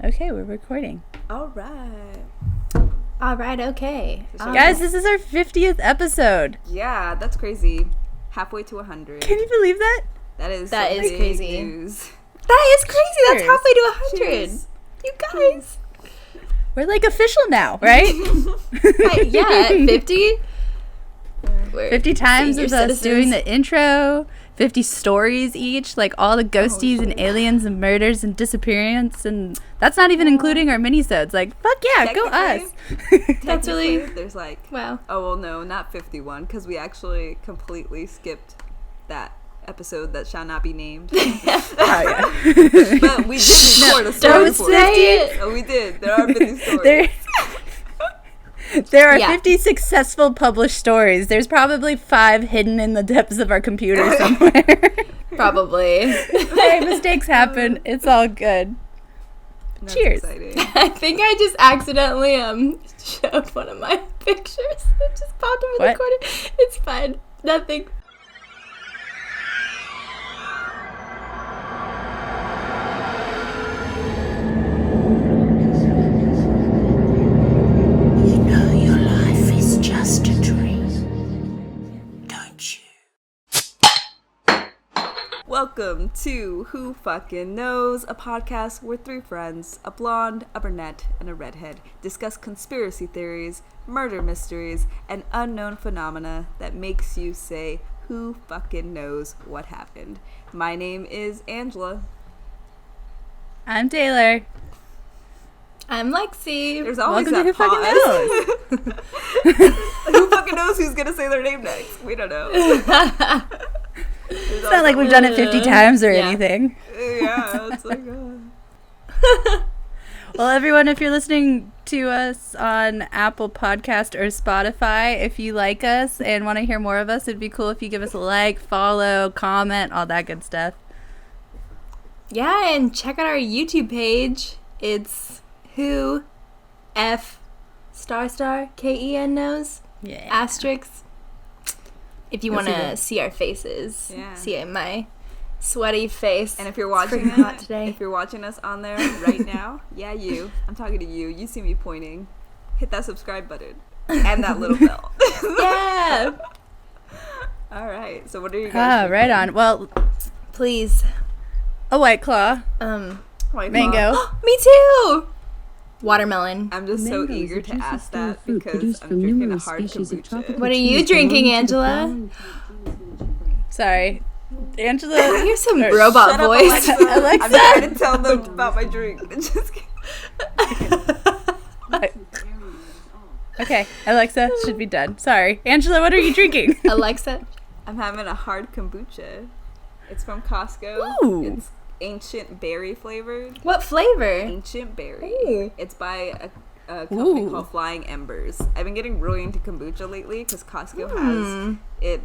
Okay, we're recording. All right, okay. Guys, this is our 50th episode. Yeah, that's crazy. Halfway to 100. Can you believe that? That is crazy. News. That is crazy. Cheers. That's halfway to 100. Cheers. You guys. We're like official now, right? Yeah, 50. 50 times senior of us citizens. doing the intro, 50 stories each, like all the ghosties and aliens and murders and disappearance, and that's not even including our minisodes. Like, fuck yeah, go us. That's really... There's like, Wow. oh, well, no, not 51, because we actually completely skipped that episode that shall not be named. Oh, yeah. But we did record a story Don't before. say it. Oh, we did. There are 50 stories. There are Yeah. 50 successful published stories. There's probably 5 hidden in the depths of our computer somewhere. Probably. Hey, mistakes happen. It's all good. That's Cheers. exciting. I think I just accidentally showed one of my pictures. It just popped up in What? the corner. It's fine. Nothing. You know your life is just a dream, don't you? Welcome to Who Fucking Knows, a podcast where 3 friends, a blonde, a brunette, and a redhead, discuss conspiracy theories, murder mysteries, and unknown phenomena that makes you say, who fucking knows what happened. My name is Angela. I'm Taylor. I'm Lexi. There's always Welcome to that Who Fucking pause. Who fucking knows who's gonna say their name next? We don't know. It's not like we've done it 50 times or Yeah. anything. Yeah, it's like, Well, everyone, if you're listening to us on Apple Podcast or Spotify, if you like us and want to hear more of us, it'd be cool if you give us a like, follow, comment, all that good stuff. Yeah, and check out our YouTube page. It's Who F **KEN knows Yeah. asterisk. If you Yes, want we to do. see our faces, Yeah. see my sweaty face. and if you're It's watching pretty hot today. if you're watching us on there right now, yeah, I'm talking to you. You see me pointing. Hit that subscribe button and that little bell. Yeah, All right. So what are you guys? Right on. Well, please. a White Claw, White mango. Claw. Me too. Watermelon. I'm just so Mango is eager a to juicy ask style that fruit because produced I'm from drinking a numerous hard species of kombucha. tropical What are you trees drinking, belonging to the Angela? flowering Sorry. I Angela. hear some or- robot Shut up, voice. Alexa. Alexa. I'm trying to tell them about my drink. Just kidding. Okay, Alexa, should be done. Sorry. Angela, what are you drinking? Alexa. I'm having a hard kombucha. It's from Costco. Ooh. It's ancient berry flavored. What flavor? Ancient berry. Ooh. It's by a company Ooh. called Flying Embers. I've been getting really into kombucha lately because Costco has it,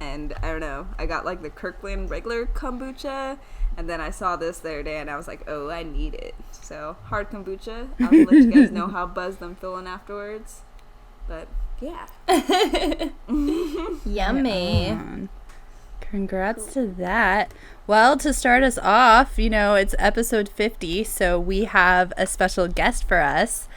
and I don't know. I got like the Kirkland regular kombucha, and then I saw this the other day, and I was like, oh, I need it. So hard kombucha. I'll let you guys know how buzzed I'm feeling afterwards. But yeah. Yummy. Congrats to that. Well, to start us off, it's episode 50, so we have a special guest for us.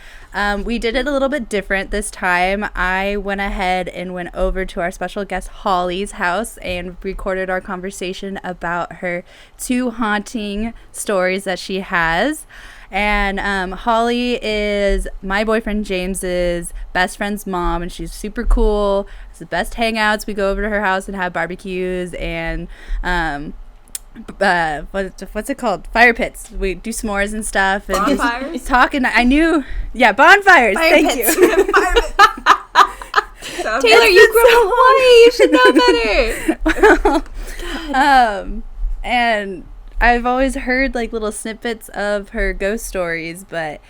We did it a little bit different this time. I went ahead and went over to our special guest Holly's house and recorded our conversation about her 2 haunting stories that she has. And Holly is my boyfriend James's best friend's mom, and she's super cool. It's the best hangouts. We go over to her house and have barbecues and what's it called? Fire pits. We do s'mores and stuff and Bonfires? just talk. And I knew, bonfires. Fire Thank pits. you. Sounds Taylor, good. you grew up in Hawaii. You should know better. And I've always heard like little snippets of her ghost stories, but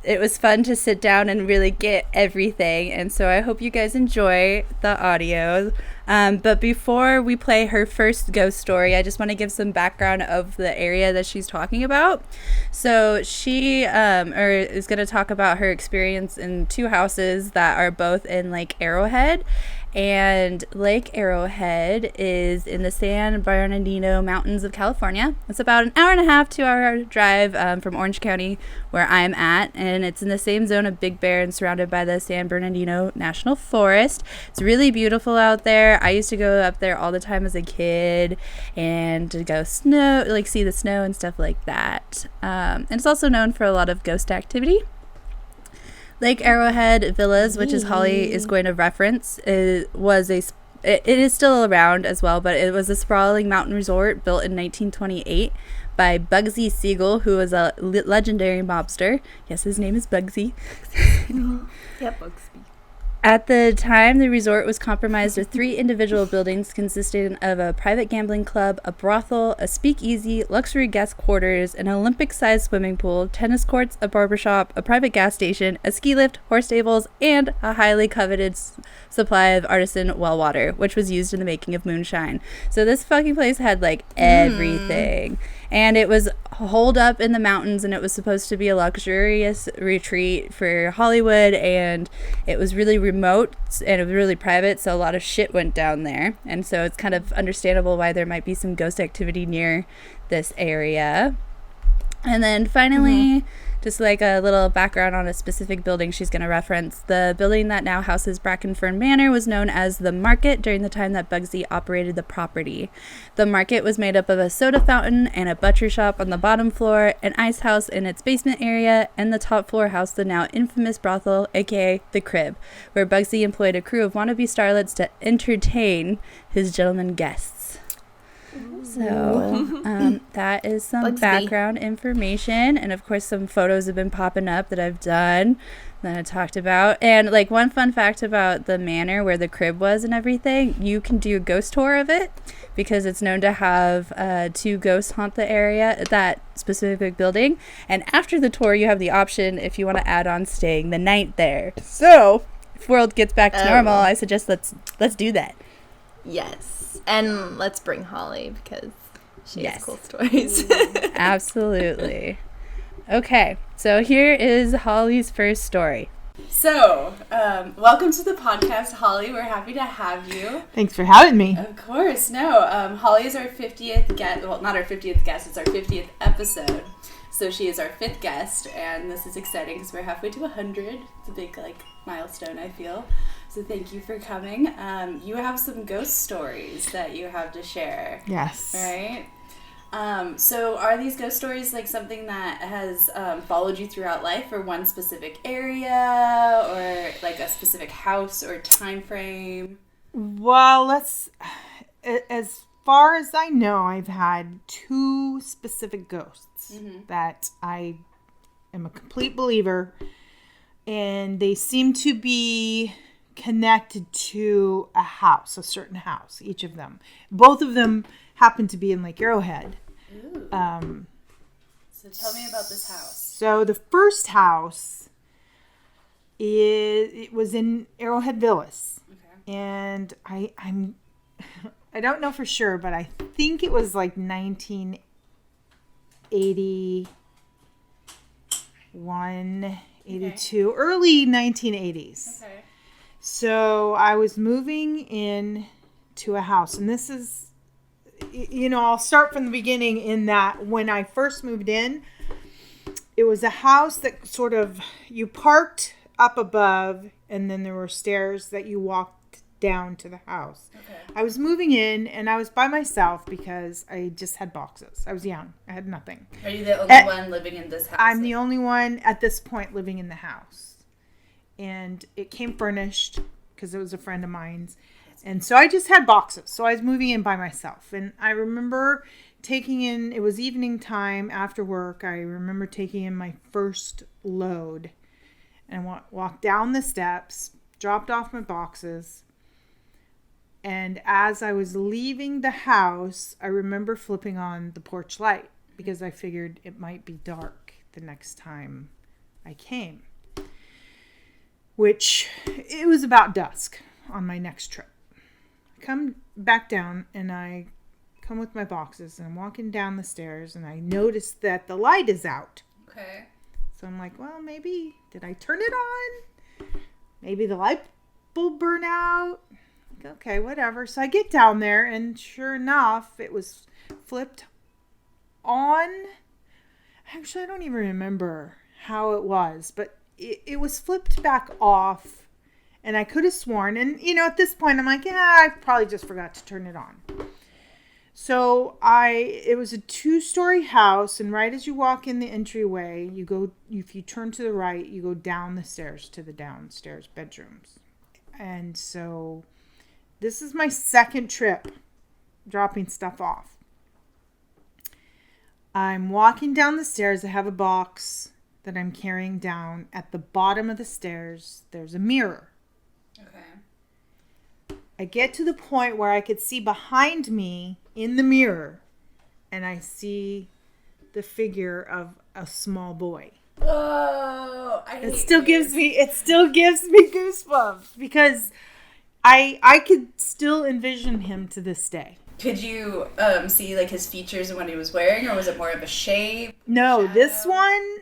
it was fun to sit down and really get everything. And so I hope you guys enjoy the audio. But before we play her first ghost story, I just want to give some background of the area that she's talking about. So she is going to talk about her experience in 2 houses that are both in like Arrowhead. And Lake Arrowhead is in the San Bernardino Mountains of California. It's about an hour and a half, 2-hour drive from Orange County, where I'm at. And it's in the same zone of Big Bear and surrounded by the San Bernardino National Forest. It's really beautiful out there. I used to go up there all the time as a kid and to go see the snow and stuff like that. And it's also known for a lot of ghost activity. Lake Arrowhead Villas, which is Holly is going to reference, it is still around as well, but it was a sprawling mountain resort built in 1928 by Bugsy Siegel, who was a legendary mobster. Yes, his name is Bugsy. Yep, Bugsby. At the time, the resort was comprised of 3 individual buildings consisting of a private gambling club, a brothel, a speakeasy, luxury guest quarters, an Olympic-sized swimming pool, tennis courts, a barbershop, a private gas station, a ski lift, horse stables, and a highly coveted supply of artisan well water, which was used in the making of moonshine. So this fucking place had like everything. And it was holed up in the mountains, and it was supposed to be a luxurious retreat for Hollywood, and it was really remote and it was really private, so a lot of shit went down there. And so it's kind of understandable why there might be some ghost activity near this area. And then finally, just like a little background on a specific building she's going to reference. The building that now houses Brackenfern Manor was known as the Market during the time that Bugsy operated the property. The Market was made up of a soda fountain and a butcher shop on the bottom floor, an ice house in its basement area, and the top floor housed the now infamous brothel, aka the Crib, where Bugsy employed a crew of wannabe starlets to entertain his gentlemen guests. So that is some background information, and of course some photos have been popping up that I've done that I talked about. And like one fun fact about the manor where the crib was and everything, you can do a ghost tour of it because it's known to have 2 ghosts haunt the area, that specific building. And after the tour, you have the option if you want to add on staying the night there. So if world gets back to normal, I suggest let's do that. Yes. And let's bring Holly because she has cool stories. Absolutely. Okay, so here is Holly's first story. So, welcome to the podcast, Holly. We're happy to have you. Thanks for having me. Of course. No, Holly is our 50th guest. Well, not our 50th guest. It's our 50th episode. So she is our 5th guest, and this is exciting because we're halfway to 100. It's a big, milestone, I feel. So thank you for coming. You have some ghost stories that you have to share. Yes. Right? So are these ghost stories something that has followed you throughout life, or one specific area, or a specific house or time frame? Well, as far as I know, I've had 2 specific ghosts that I am a complete believer, and they seem to be connected to a house, a certain house, each of them. Both of them happen to be in Lake Arrowhead. Ooh. So tell me about this house. So the first house it was in Arrowhead Villas. Okay. And I'm I don't know for sure, but I think it was 1981, 82, okay. Early 1980s. Okay. So I was moving in to a house, and this is, I'll start from the beginning in that when I first moved in, it was a house that sort of, you parked up above, and then there were stairs that you walked down to the house. Okay. I was moving in, and I was by myself because I just had boxes. I was young. I had nothing. Are you the only one living in this house? I'm the only one at this point living in the house. And it came furnished because it was a friend of mine's. And so I just had boxes. So I was moving in by myself. And I remember it was evening time after work. I remember taking in my first load and walked down the steps, dropped off my boxes. And as I was leaving the house, I remember flipping on the porch light because I figured it might be dark the next time I came. Which, it was about dusk on my next trip. I come back down and I come with my boxes and I'm walking down the stairs and I notice that the light is out. Okay. So I'm like, well, maybe, did I turn it on? Maybe the light bulb burn out? like, okay, whatever. So I get down there, and sure enough, it was flipped on. Actually, I don't even remember how it was, but it was flipped back off, and I could have sworn. And, at this point, I'm like, yeah, I probably just forgot to turn it on. So it was a 2-story house, and right as you walk in the entryway, if you turn to the right, you go down the stairs to the downstairs bedrooms. And so this is my second trip dropping stuff off. I'm walking down the stairs. I have a box that I'm carrying down. At the bottom of the stairs, there's a mirror. Okay. I get to the point where I could see behind me in the mirror, and I see the figure of a small boy. Oh, It still gives me goosebumps because I could still envision him to this day. Could you see like his features and what he was wearing, or was it more of a shape? No, shadow? this one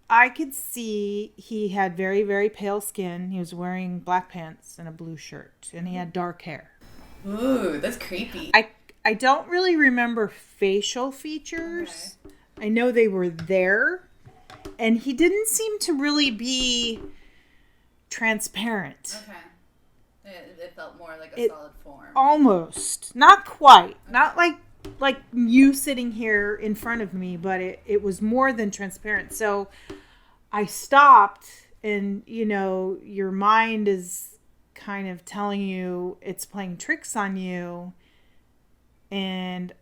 I could see he had very, very pale skin. He was wearing black pants and a blue shirt, and he had dark hair. Ooh, that's creepy. I don't really remember facial features. Okay. I know they were there, and he didn't seem to really be transparent. Okay. It felt more like a solid form. Almost. Not quite. Okay. Not like you sitting here in front of me, but it was more than transparent. So I stopped, and, your mind is kind of telling you it's playing tricks on you. And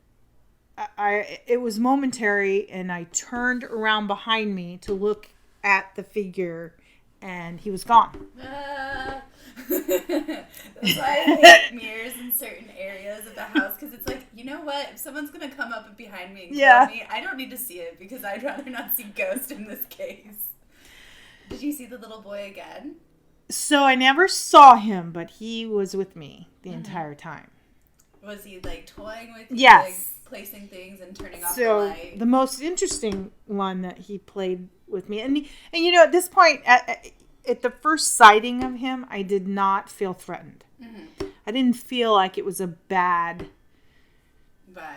it was momentary, and I turned around behind me to look at the figure, and he was gone. That's why I hate mirrors in certain areas of the house, because it's like, you know what? If someone's going to come up behind me and kill me, I don't need to see it, because I'd rather not see ghosts in this case. Did you see the little boy again? So I never saw him, but he was with me the entire time. Was he like toying with you? Yes. Like placing things and turning off the light? The most interesting one that he played with me, and at this point, at the first sighting of him, I did not feel threatened. Mm-hmm. I didn't feel like it was a bad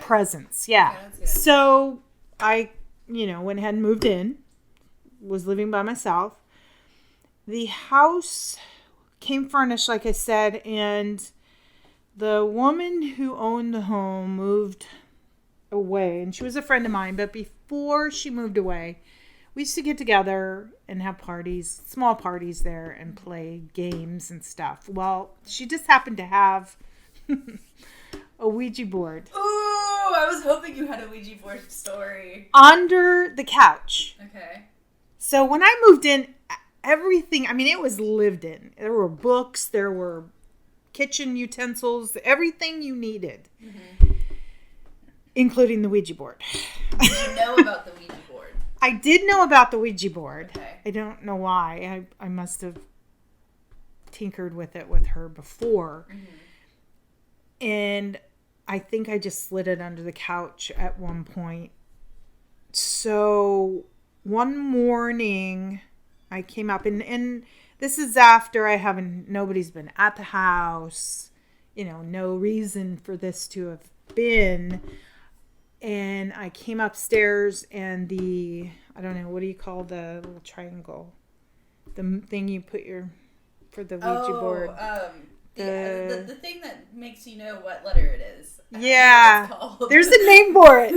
presence. Yeah. Okay, so I, went ahead and moved in, was living by myself. The house came furnished, like I said, and the woman who owned the home moved away, and she was a friend of mine, but before she moved away, we used to get together and have parties, small parties there, and play games and stuff. Well, she just happened to have a Ouija board. Ooh, I was hoping you had a Ouija board story. Under the couch. Okay. So when I moved in, everything, it was lived in. There were books, there were kitchen utensils, everything you needed, including the Ouija board. Did you know about the Ouija board? I did know about the Ouija board. Okay. I don't know why. I must have tinkered with it with her before. Mm-hmm. And I think I just slid it under the couch at one point. So one morning I came up, and this is after nobody's been at the house, no reason for this to have been. And I came upstairs, and I don't know, what do you call the little triangle? The thing you put for the Ouija board. The thing that makes you know what letter it is. Yeah. There's a name for it.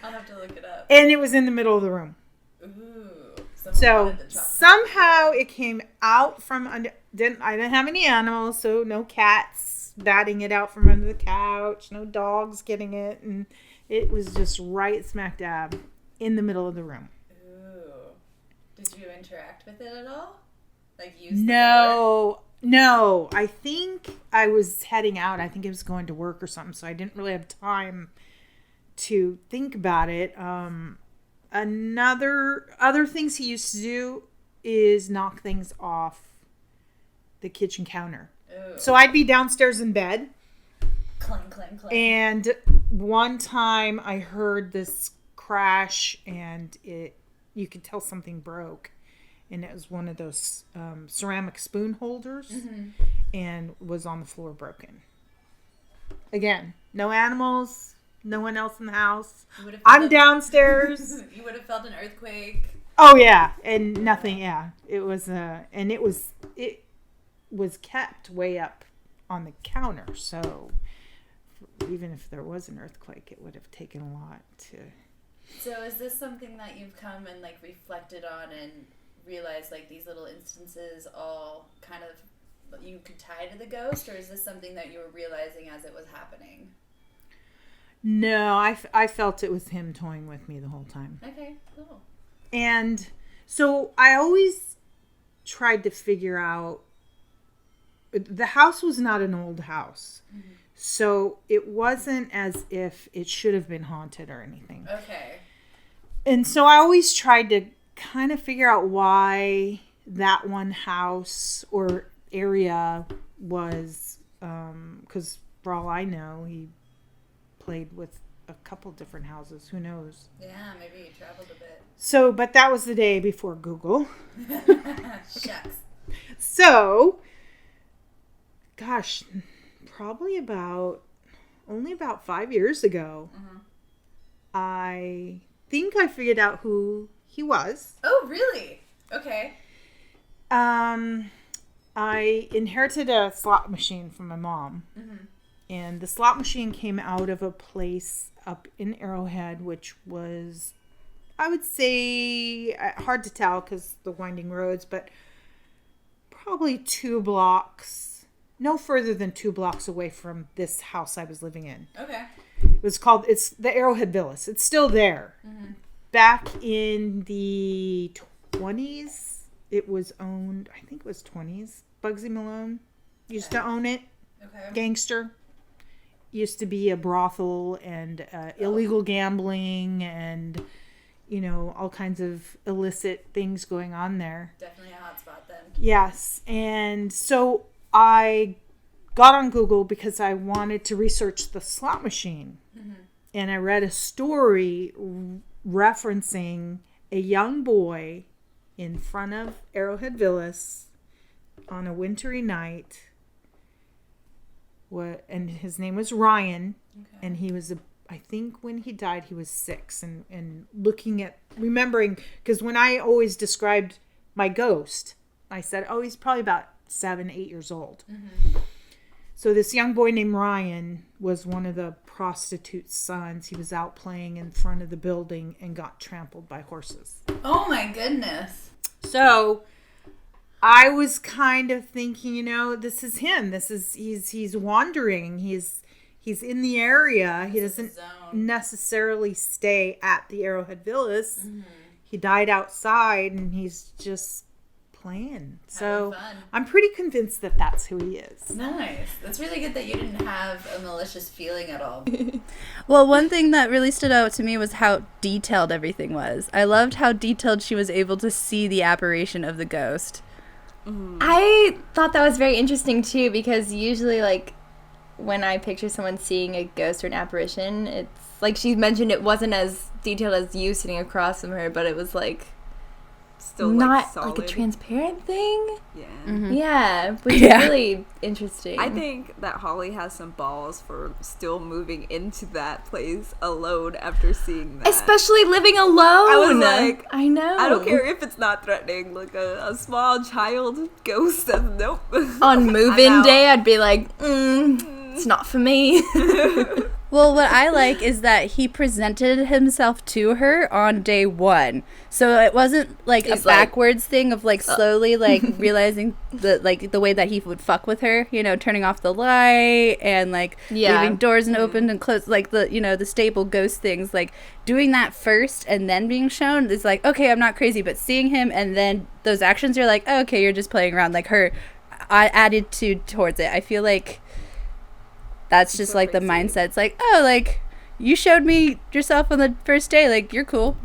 I'll have to look it up. And it was in the middle of the room. Ooh. So somehow it came out from under. I didn't have any animals, so no cats batting it out from under the couch, no dogs getting it, and it was just right smack dab in the middle of the room. Ooh. Did you interact with it at all? Like use No. I think I was heading out. I think I was going to work or something, so I didn't really have time to think about it. Other things he used to do is knock things off the kitchen counter. Ooh. So I'd be downstairs in bed. Clang, clang, clang. And one time I heard this crash, and you could tell something broke. And it was one of those ceramic spoon holders. Mm-hmm. and was on the floor broken. Again, no animals, no one else in the house. I'm downstairs. You would have felt an earthquake. Oh yeah, and nothing. Yeah, it was it was kept way up on the counter. So even if there was an earthquake, it would have taken a lot to. So is this something that you've come and like reflected on and realized like these little instances all kind of you could tie to the ghost, or is this something that you were realizing as it was happening? No, I felt it was him toying with me the whole time. Okay, cool. And so I always tried to figure out, the house was not an old house. Mm-hmm. So it wasn't as if it should have been haunted or anything. Okay. And so I always tried to kind of figure out why that one house or area was, because for all I know, he played with a couple different houses. Who knows? Yeah, maybe you traveled a bit. So, but that was the day before Google. Shucks. So, gosh, probably only about 5 years ago, I think I figured out who he was. Oh, really? Okay. I inherited a slot machine from my mom. Mm-hmm. And the slot machine came out of a place up in Arrowhead, which was, I would say, hard to tell because the winding roads, but probably 2 blocks, no further than 2 blocks away from this house I was living in. Okay. It's the Arrowhead Villas. It's still there. Mm-hmm. Back in the 20s, it was owned, I think it was 20s. Bugsy Malone used to own it. Okay. Gangster. Used to be a brothel and illegal gambling and, all kinds of illicit things going on there. Definitely a hot spot then. Yes. And so I got on Google because I wanted to research the slot machine. Mm-hmm. And I read a story referencing a young boy in front of Arrowhead Villas on a wintry night. And his name was Ryan. Okay. And he was, I think when he died, he was 6. And remembering, because when I always described my ghost, I said, he's probably about 7, 8 years old. Mm-hmm. So this young boy named Ryan was one of the prostitute's sons. He was out playing in front of the building and got trampled by horses. Oh my goodness. So I was kind of thinking, this is him. He's wandering. He's in the area. He doesn't necessarily stay at the Arrowhead Villas. Mm-hmm. He died outside and he's just playing. So I'm pretty convinced that that's who he is. Nice. That's really good that you didn't have a malicious feeling at all. Well, one thing that really stood out to me was how detailed everything was. I loved how detailed she was able to see the apparition of the ghost. I thought that was very interesting too, because usually like when I picture someone seeing a ghost or an apparition, it's like she mentioned, it wasn't as detailed as you sitting across from her, but it was like still not solid. Like a transparent thing. Yeah. Mm-hmm. Yeah, which is really interesting. I think that Holly has some balls for still moving into that place alone after seeing that. Especially living alone. I was like, I know. I don't care if it's not threatening. Like a small child ghost says nope. On move-in day, I'd be like, it's not for me. Well, what I like is that he presented himself to her on day 1. So it wasn't like a backwards thing of like slowly like realizing the way that he would fuck with her, turning off the light and like leaving doors and open and closed, like the staple ghost things, like doing that first and then being shown is like, okay, I'm not crazy, but seeing him and then those actions, you're like, oh, okay, you're just playing around. Like her attitude towards it, I feel like that's just like the mindset. It's like, oh, like you showed me yourself on the first day, like you're cool.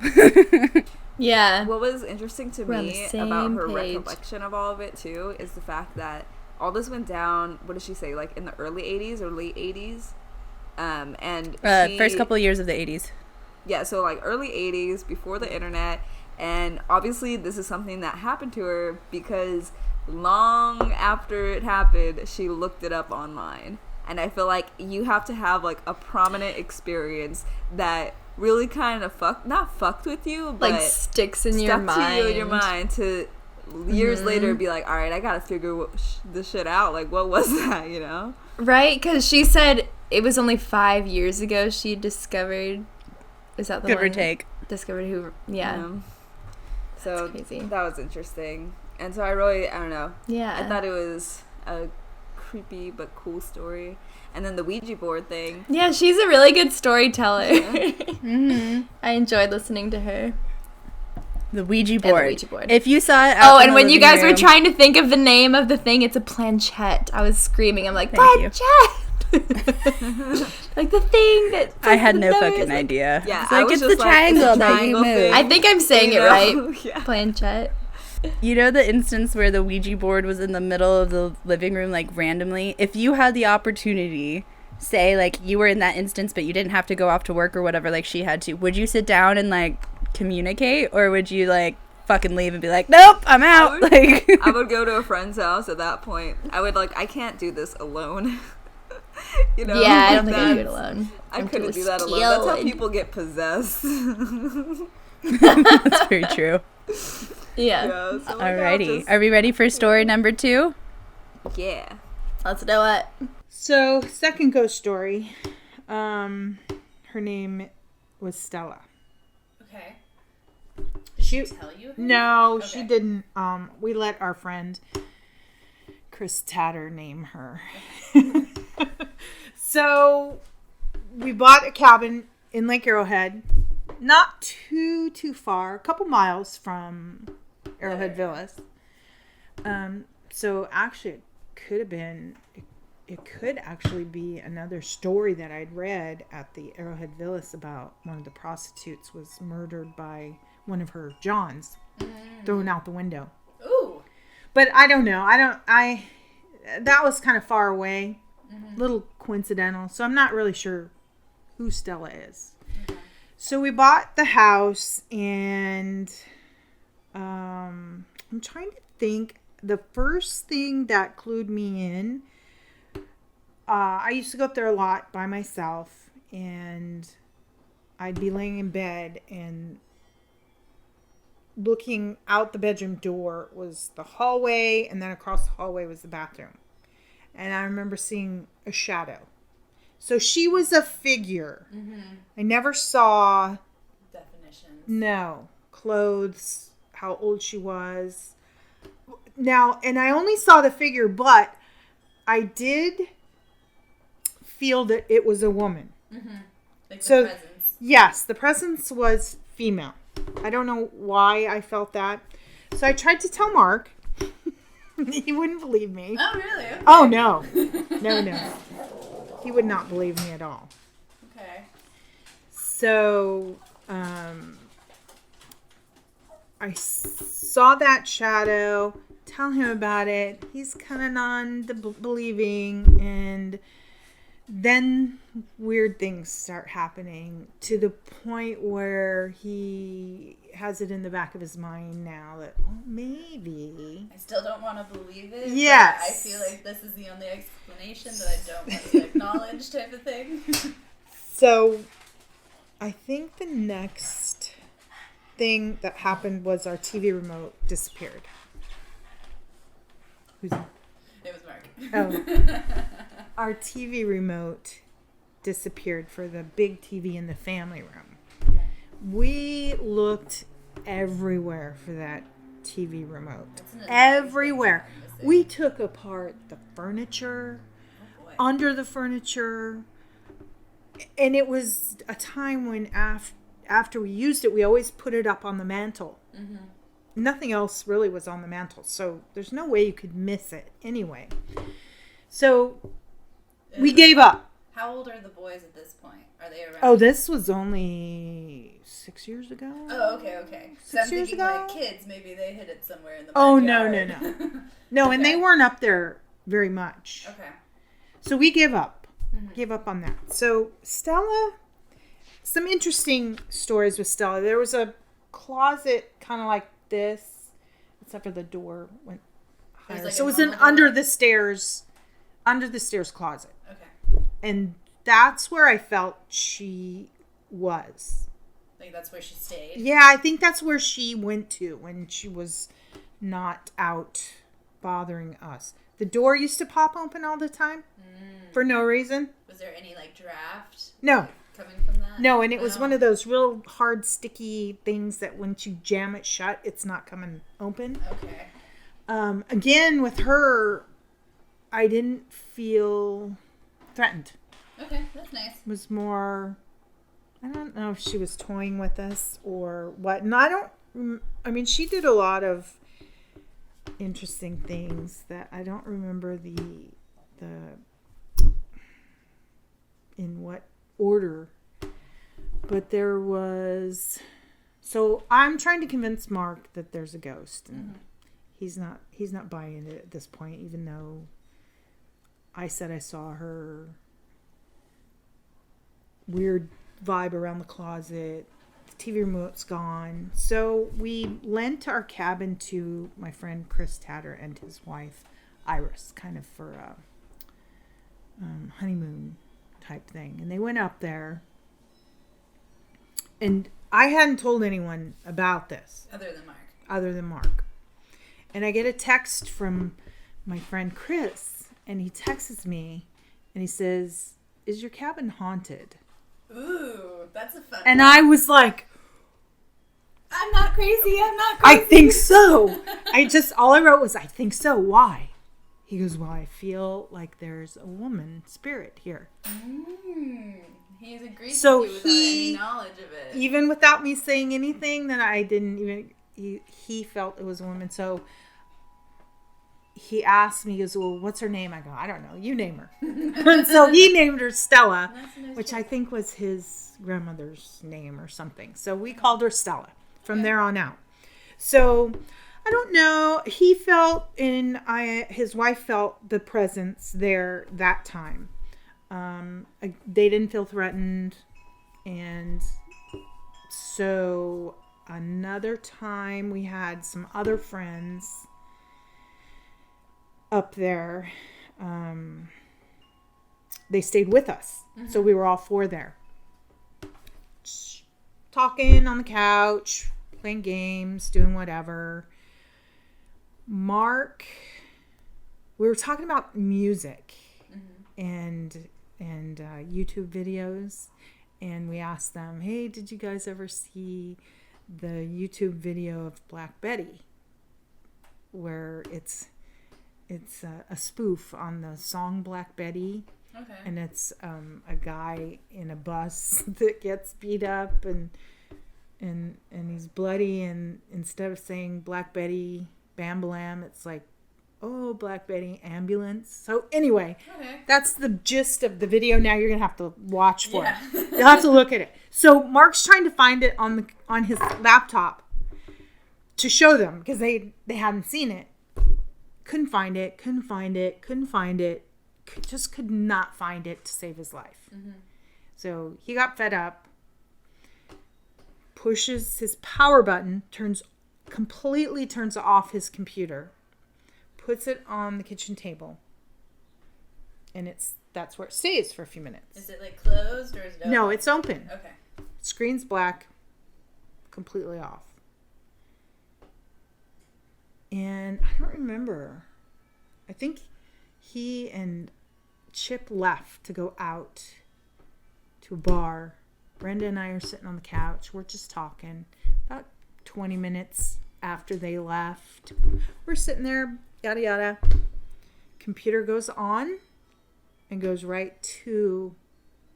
Yeah. What was interesting to me about her recollection of all of it too is the fact that all this went down, what did she say, like in the early 80s or late 80s? And first couple of years of the 80s. so like early 80s, before the internet, and obviously this is something that happened to her because long after it happened, she looked it up online. And I feel like you have to have like a prominent experience that really kind of not fucked with you, but like sticks in your mind. To you in your mind to years later be like, all right, I gotta figure this shit out. Like, what was that, you know? Right, because she said it was only 5 years ago she discovered. Is that the Give one? or take. Discovered who? Yeah. So That's crazy. that was interesting. And so I don't know. Yeah. I thought it was a creepy but cool story. And then the Ouija board thing. Yeah, she's a really good storyteller. Mm-hmm. I enjoyed listening to her. The Ouija board. the Ouija board. If you saw it out Oh, in and the when you living guys were room- trying to think of the name of the thing, it's a planchette. I was screaming. I'm like, Thank you. planchette! Like the thing that... I had no numbers, fucking like- idea. Yeah, It's I like, was it's the just like, it's a triangle that you triangle move. thing. I think I'm saying You it know? right. Yeah. Planchette. You know the instance where the Ouija board was in the middle of the living room, like, randomly? If you had the opportunity, say, like, you were in that instance, but you didn't have to go off to work or whatever, like she had to, would you sit down and, like, communicate? Or would you, like, fucking leave and be like, nope, I'm out? I would go to a friend's house at that point. I would, like, I can't do this alone. You know? Yeah, I don't think I could do it That's- alone. I I'm couldn't too do that alone. That's how skilled. people get possessed. That's very true. Yeah. Yeah, so like, Alrighty. Are we ready for story number 2? Yeah. Let's do it. So, second ghost story. Her name was Stella. Okay. She Tell you? No, Okay. she didn't. We let our friend Chris Tatter name her. So we bought a cabin in Lake Arrowhead, not too far, a couple miles from Arrowhead Villas. So actually, it could actually be another story that I'd read at the Arrowhead Villas about one of the prostitutes was murdered by one of her Johns, thrown out the window. Ooh. But I don't know. That was kind of far away, little coincidental. So I'm not really sure who Stella is. Okay. So we bought the house, and I'm trying to think. The first thing that clued me in, I used to go up there a lot by myself, and I'd be laying in bed, and looking out the bedroom door was the hallway, and then across the hallway was the bathroom. And I remember seeing a shadow. So she was a figure. Mm-hmm. I never saw, Definitions. clothes, how old she was. Now, and I only saw the figure, but I did feel that it was a woman. Mm-hmm. Like So- the presence. Yes, the presence was female. I don't know why I felt that. So I tried to tell Mark. He wouldn't believe me. Oh, really? Okay. Oh, no. No. He would not believe me at all. Okay. So, I saw that shadow, tell him about it. He's kind of non-believing, and then weird things start happening to the point where he has it in the back of his mind now that maybe. I still don't want to believe it. Yes. But I feel like this is the only explanation that I don't want to acknowledge, type of thing. So, I think the next thing that happened was our TV remote disappeared. Who's that? It was Mark. Oh. Our TV remote disappeared for the big TV in the family room. Okay. We looked everywhere for that TV remote. That's an Everywhere. amazing thing. We took apart the furniture, Oh, boy. under the furniture. And it was a time when after we used it, we always put it up on the mantle. Mm-hmm. Nothing else really was on the mantle. So there's no way you could miss it anyway. So we gave up. How old are the boys at this point? Are they around? Oh, this was only 6 years ago. Oh, okay. So 6 I'm years thinking, ago? like, kids, maybe they hid it somewhere in the Oh, backyard. no. No, and they Okay. weren't up there very much. Okay. So we gave up. Mhm. Gave up on that. So Stella, some interesting stories with Stella. There was a closet kind of like this, except for the door went higher. like So a it was an normal under door? the stairs closet. Okay. And that's where I felt she was. Like that's where she stayed. Yeah, I think that's where she went to when she was not out bothering us. The door used to pop open all the time for no reason. Was there any like draft No. coming from that? No, and it was one of those real hard, sticky things that once you jam it shut, it's not coming open. Okay. Again, with her, I didn't feel threatened. Okay, that's nice. It was more, I don't know if she was toying with us or what. And I mean, she did a lot of interesting things that I don't remember the in what order, but there was, so I'm trying to convince Mark that there's a ghost, and he's not buying it at this point, even though I said I saw her weird vibe around the closet. The TV remote's gone. So we lent our cabin to my friend Chris Tatter and his wife Iris, kind of for a honeymoon type thing. And they went up there. And I hadn't told anyone about this. Other than Mark. And I get a text from my friend Chris. And he texts me. And he says, "Is your cabin haunted?" Ooh, that's a fun And one. I was like, I'm not crazy. I think so. All I wrote was, "I think so. Why?" He goes, "Well, I feel like there's a woman spirit here." He's agreed So with you without any knowledge of it. Even without me saying anything, that I didn't even, he felt it was a woman. So he asked me, he goes, "Well, what's her name?" I go, "I don't know. You name her." And so he named her Stella, which I think was his grandmother's name or something. So we called her Stella from there on out. So I don't know. He felt, and his wife felt the presence there that time. They didn't feel threatened. And so another time we had some other friends up there. They stayed with us. So we were all four there. Talking on the couch, playing games, doing whatever. Mark, we were talking about music and YouTube videos, and we asked them, "Hey, did you guys ever see the YouTube video of Black Betty, where it's a spoof on the song Black Betty?" Okay. And it's a guy in a bus that gets beat up and he's bloody, and instead of saying Black Betty Bambalam, it's like, "Oh, Black Betty ambulance." So anyway, that's the gist of the video. Now you're gonna have to watch for it. You'll have to look at it. So Mark's trying to find it on his laptop to show them, because they hadn't seen it. Couldn't find it. Just could not find it to save his life. So he got fed up, pushes his power button, completely turns off his computer, puts it on the kitchen table, and that's where it stays for a few minutes. Is it like closed or is it open? No, it's open. Okay. Screen's black, completely off. And I don't remember. I think he and Chip left to go out to a bar. Brenda and I are sitting on the couch. We're just talking. About 20 minutes after they left, we're sitting there, yada yada. Computer goes on and goes right to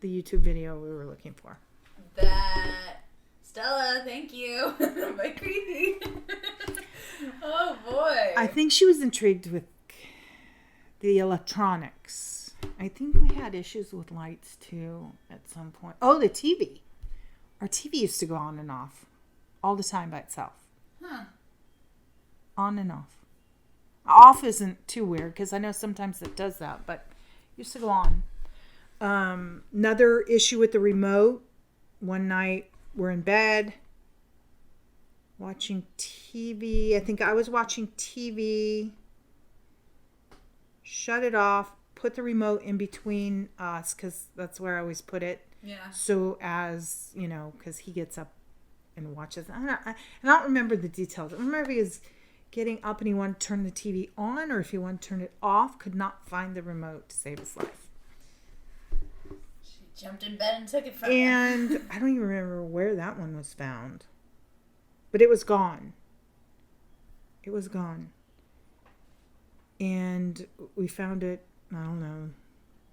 the YouTube video we were looking for. Stella, thank you. My creepy. Oh boy. I think she was intrigued with the electronics. I think we had issues with lights too at some point. Oh, the TV. Our TV used to go on and off all the time by itself. Huh. On and off. Off isn't too weird, because I know sometimes it does that, but it used to go on. Another issue with the remote. one night we're in bed watching TV. I think I was watching TV. Shut it off. Put the remote in between us because that's where I always put it. Yeah. So as, because he gets up and watches. I don't remember the details. I remember if he was getting up and he wanted to turn the TV on or if he wanted to turn it off. Could not find the remote to save his life. She jumped in bed and took it from him. And I don't even remember where that one was found. But it was gone. It was gone. And we found it, I don't know,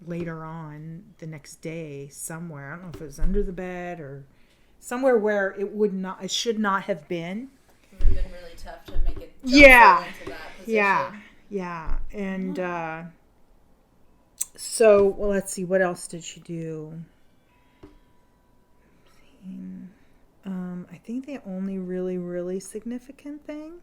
later on the next day somewhere. I don't know if it was under the bed or somewhere where it should not have been. It would have been really tough to make it jump into that position. Yeah. And so, well, let's see, what else did she do? I think the only really, really significant thing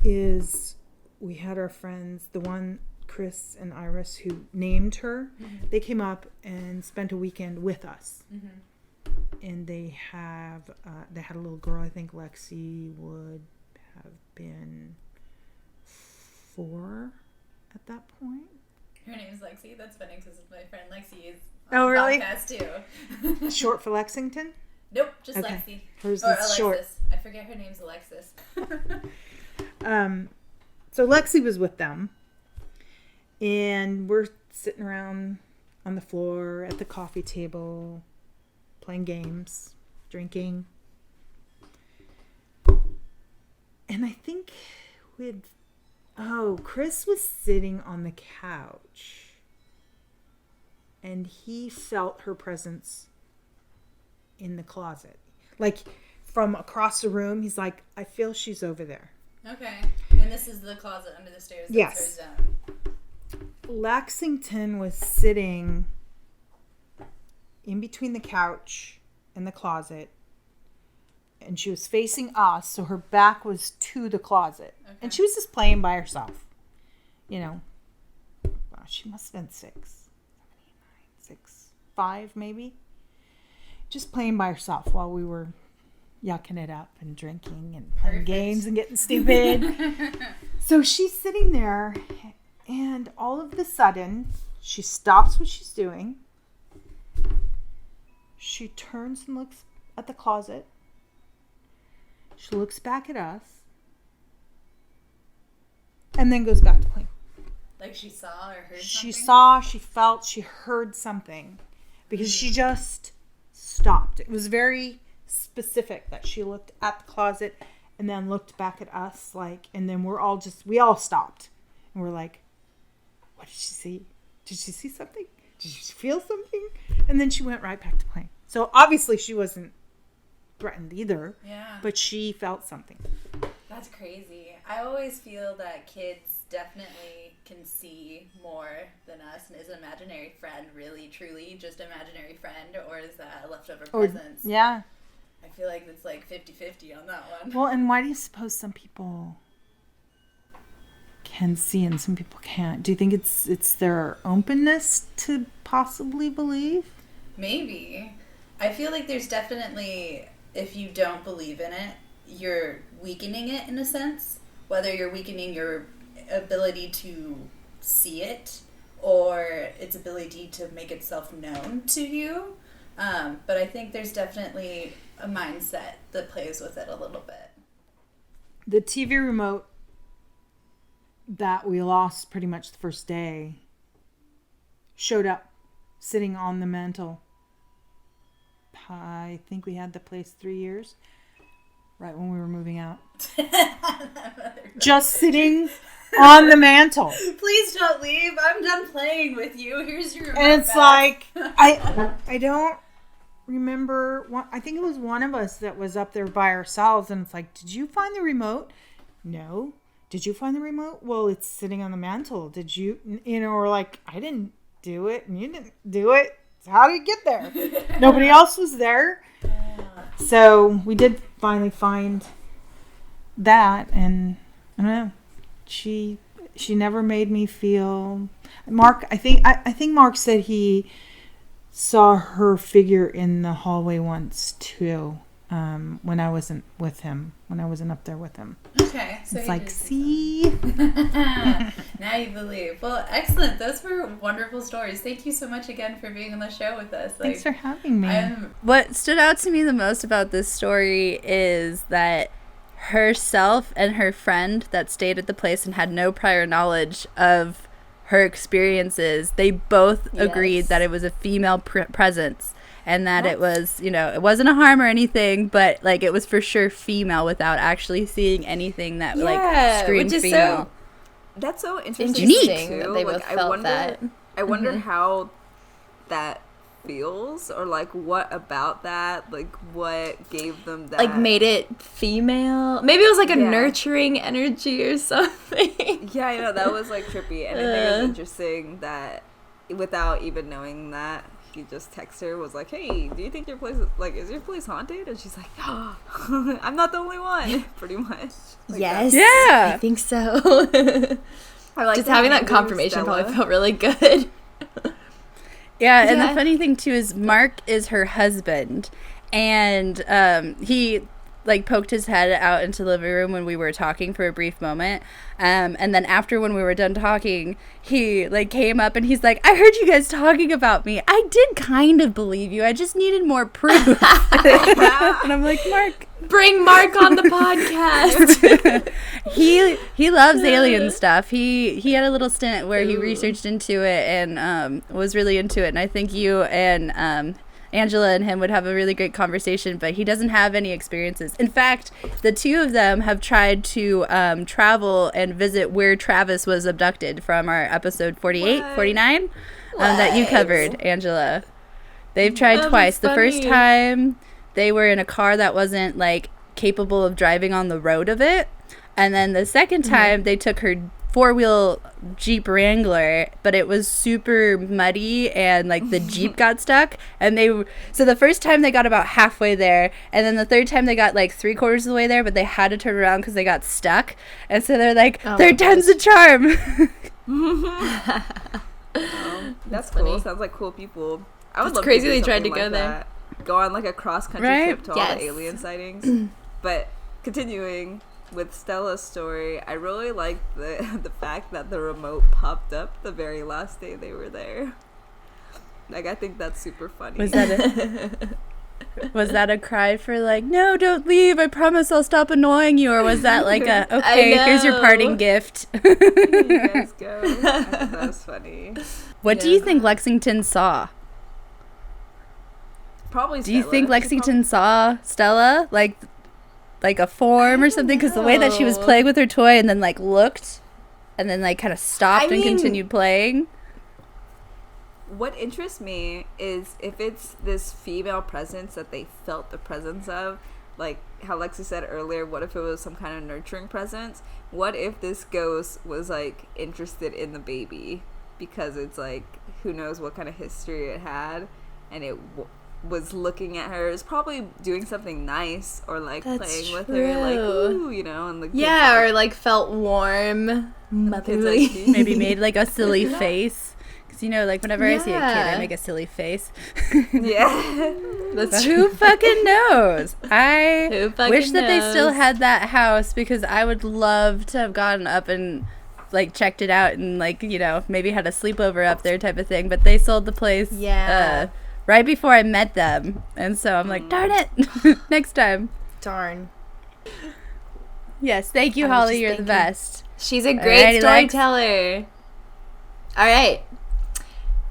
is we had our friends, the one, Chris and Iris, who named her. Mm-hmm. They came up and spent a weekend with us. Mm-hmm. And they had a little girl. I think Lexi would have been 4 at that point. Her name is Lexi. That's funny because my friend Lexi is on the really? podcast too. Short for Lexington? Nope, just okay. Lexi. Hers or is Alexis. short. I forget her name's Alexis. So Lexi was with them. And we're sitting around on the floor at the coffee table, playing games, drinking. And I think Chris was sitting on the couch. And he felt her presence in the closet. Like from across the room, he's like, I feel she's over there. Okay. And this is the closet under the stairs. That's yes. her zone. Lexington was sitting in between the couch and the closet. And she was facing us, so her back was to the closet. Okay. And she was just playing by herself. She must have been 6, 7, 8, 9, 6, 5 maybe. Just playing by herself while we were yucking it up and drinking and playing games and getting stupid. So she's sitting there, and all of a sudden, she stops what she's doing. She turns and looks at the closet. She looks back at us. And then goes back to playing. Like she saw or heard something? She saw, she felt, she heard something. Because she just stopped. It was very specific that she looked at the closet and then looked back at us, and then we all stopped. And we're like, what did she see? Did she see something? Did she feel something? And then she went right back to playing. So obviously she wasn't threatened either. Yeah. But she felt something. That's crazy. I always feel that kids definitely can see more than us. And is an imaginary friend really, truly just imaginary friend? Or is that a leftover presence? Yeah. I feel like it's like 50-50 on that one. Well, and why do you suppose some people can see and some people can't? Do you think it's their openness to possibly believe? Maybe. I feel like there's definitely, if you don't believe in it, you're weakening it in a sense. Whether you're weakening your ability to see it or its ability to make itself known to you. But I think there's definitely a mindset that plays with it a little bit. The TV remote that we lost pretty much the first day showed up sitting on the mantle. I think we had the place 3 years, right when we were moving out. Just sitting on the mantle. Please don't leave. I'm done playing with you. Here's your remote and it's back. like, I don't remember. I think it was one of us that was up there by ourselves, and it's like, did you find the remote? No. Did you find the remote? Well, it's sitting on the mantle. Did you? We're like, I didn't do it, and you didn't do it. So how did it get there? Nobody else was there. So we did finally find that, and I don't know. She never made me feel. Mark, I think Mark said he saw her figure in the hallway once too. When I wasn't with him, when I wasn't up there with him. Okay. So It's like, see? Now you believe. Well, excellent. Those were wonderful stories. Thank you so much again for being on the show with us. Thanks for having me. What stood out to me the most about this story is that herself and her friend that stayed at the place and had no prior knowledge of her experiences, they both agreed that it was a female presence. And that it was, you know, it wasn't a harm or anything, but, like, it was for sure female without actually seeing anything that, like, screamed which is female. That's so interesting. Interesting too. that they both felt that. I wonder how that feels, or, like, what about that, like, what gave them that. Like, made it female. Maybe it was, like, a nurturing energy or something. Yeah, I know. That was, like, trippy. And I think it was interesting that without even knowing that, he just texted her, was like, hey, do you think your place is your place haunted? And she's like, oh, I'm not the only one, pretty much. Like, yes. Yeah. I think so. I like just having that confirmation probably felt really good. Yeah, and the funny thing too is Mark is her husband, and he like poked his head out into the living room when we were talking for a brief moment, and then after when we were done talking, he like came up and he's like, I heard you guys talking about me. I did kind of believe you. I just needed more proof. And I'm like, Mark, bring Mark on the podcast. he loves alien stuff. He had a little stint where he researched into it and was really into it, and I think you and Angela and him would have a really great conversation, but he doesn't have any experiences. In fact, the two of them have tried to travel and visit where Travis was abducted from our episode 48, 49 that you covered, Angela. They've tried twice. The first time they were in a car that wasn't like capable of driving on the road of it, and then the second time they took her four-wheel Jeep Wrangler, but it was super muddy and like the Jeep got stuck, and so the first time they got about halfway there, and then the third time they got like 3/4 of the way there, but they had to turn around because they got stuck, and so they're like, third time's the charm. That's cool. Sounds like cool people. I would love crazy to do they tried to something go there. go on like a cross-country trip to all the alien sightings. But continuing with Stella's story, I really like the fact that the remote popped up the very last day they were there. Like, I think that's super funny. Was that a cry for like, no, don't leave, I promise I'll stop annoying you, or was that like a, okay, here's your parting gift? You guys go. I thought that was funny. What do you think Lexington saw? Probably Do you think Lexington saw Stella? Like a form or something? Because the way that she was playing with her toy and then like looked and then like kind of stopped and continued playing. What interests me is if it's this female presence that they felt the presence of, like how Lexi said earlier, what if it was some kind of nurturing presence? What if this ghost was like interested in the baby because it's like, who knows what kind of history it had, and it was looking at her, is probably doing something nice or like playing with her, like, ooh, you know, and or like felt warm, motherly. Maybe made like a silly face. Because, you know, like whenever I see a kid, I make a silly face. Yeah. That's true. Who fucking knows? I wish that they still knows? had that house, because I would love to have gotten up and like checked it out and like, you know, maybe had a sleepover up there type of thing. But they sold the place right before I met them, and so I'm like, darn it. Next time. Darn. Yes, thank you, Holly, you're the best. She's a great Alrighty, storyteller. All right.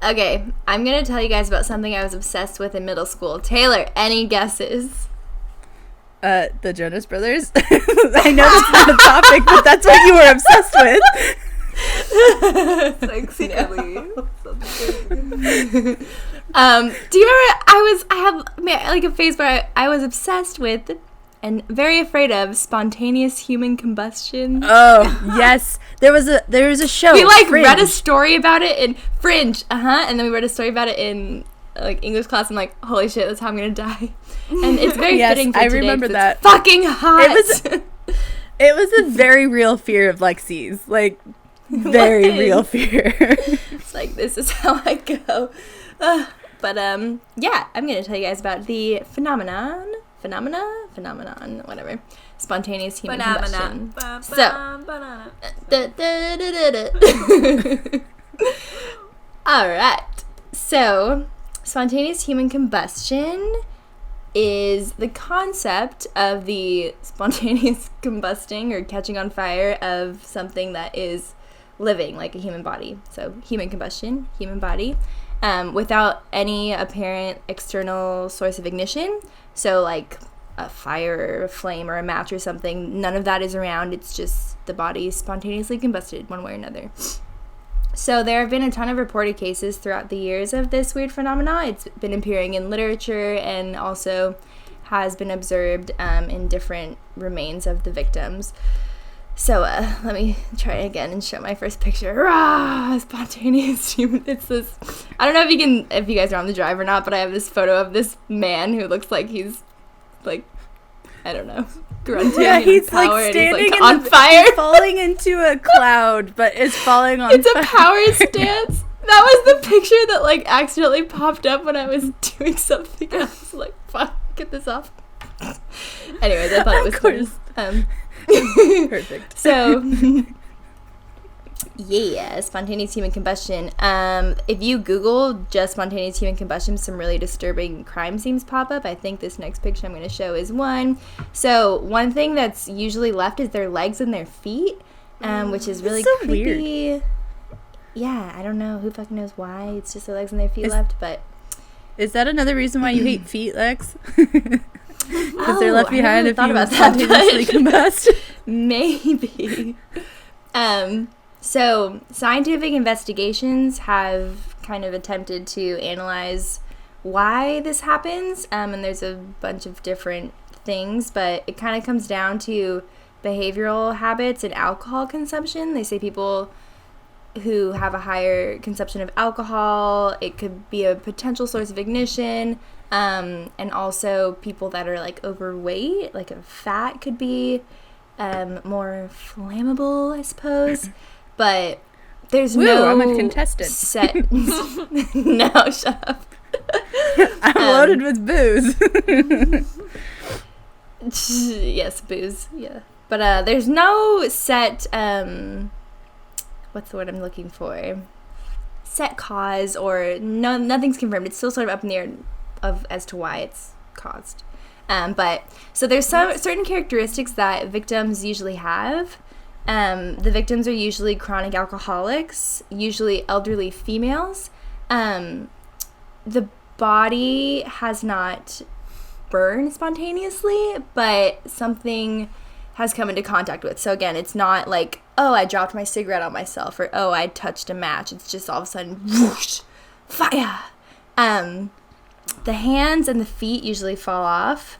Okay, I'm gonna tell you guys about something I was obsessed with in middle school. Taylor, any guesses? The Jonas Brothers. I know that's not a topic, but that's what you were obsessed with. Like secretly. Do you remember I have like a phase where I was obsessed with and very afraid of spontaneous human combustion. Oh, yes. There was a show. We like Fringe. read a story about it in Fringe. And then we read a story about it in like English class. I'm like, holy shit, that's how I'm gonna die. And it's very fitting for I today. remember that. It's fucking hot. It was a very real fear of Lexi's. Like, very real fear. It's like, this is how I go. But yeah, I'm gonna tell you guys about the phenomenon, whatever, spontaneous human combustion. All right. So, spontaneous human combustion is the concept of the spontaneous combusting or catching on fire of something that is living, like a human body. So, human combustion, human body, without any apparent external source of ignition. So, like a fire or a flame or a match or something, none of that is around. It's just the body spontaneously combusted one way or another. So there have been a ton of reported cases throughout the years of this weird phenomena. It's been appearing in literature and also has been observed in different remains of the victims. So let me try again and show my first picture. Rah! Spontaneous human. It's this. I don't know if you guys are on the drive or not, but I have this photo of this man who looks like he's like, I don't know, grunting. Yeah, he's power, like standing and he's, like, on fire. He's falling into a cloud, but it's falling on It's fire. a power stance. That was the picture that like accidentally popped up when I was doing something. I was like, fuck, get this off. Anyways, I thought it was funny. Perfect. So, yeah, spontaneous human combustion. If you Google just spontaneous human combustion, some really disturbing crime scenes pop up. I think this next picture I'm going to show is one. So, one thing that's usually left is their legs and their feet, which is really so creepy. weird. Yeah, I don't know. Who fucking knows why? It's just their legs and their feet left, but... Is that another reason why you hate feet, Lex? Because they're left I behind never if thought you about that, spontaneously but- combust. Maybe. So scientific investigations have kind of attempted to analyze why this happens, and there's a bunch of different things, but it kind of comes down to behavioral habits and alcohol consumption. They say people who have a higher consumption of alcohol, it could be a potential source of ignition, and also people that are like overweight, like a fat could be more flammable, I suppose. But there's no I'm a contestant. set. No, shut up. I'm loaded with booze. Yes, booze. Yeah, but there's no set. What's the word I'm looking for? Set cause, or nothing's confirmed. It's still sort of up in the air as to why it's caused. But so there's some certain characteristics that victims usually have. The victims are usually chronic alcoholics, usually elderly females. The body has not burned spontaneously, but something has come into contact with. So again, it's not like, oh, I dropped my cigarette on myself, or oh, I touched a match. It's just all of a sudden, whoosh, fire. The hands and the feet usually fall off.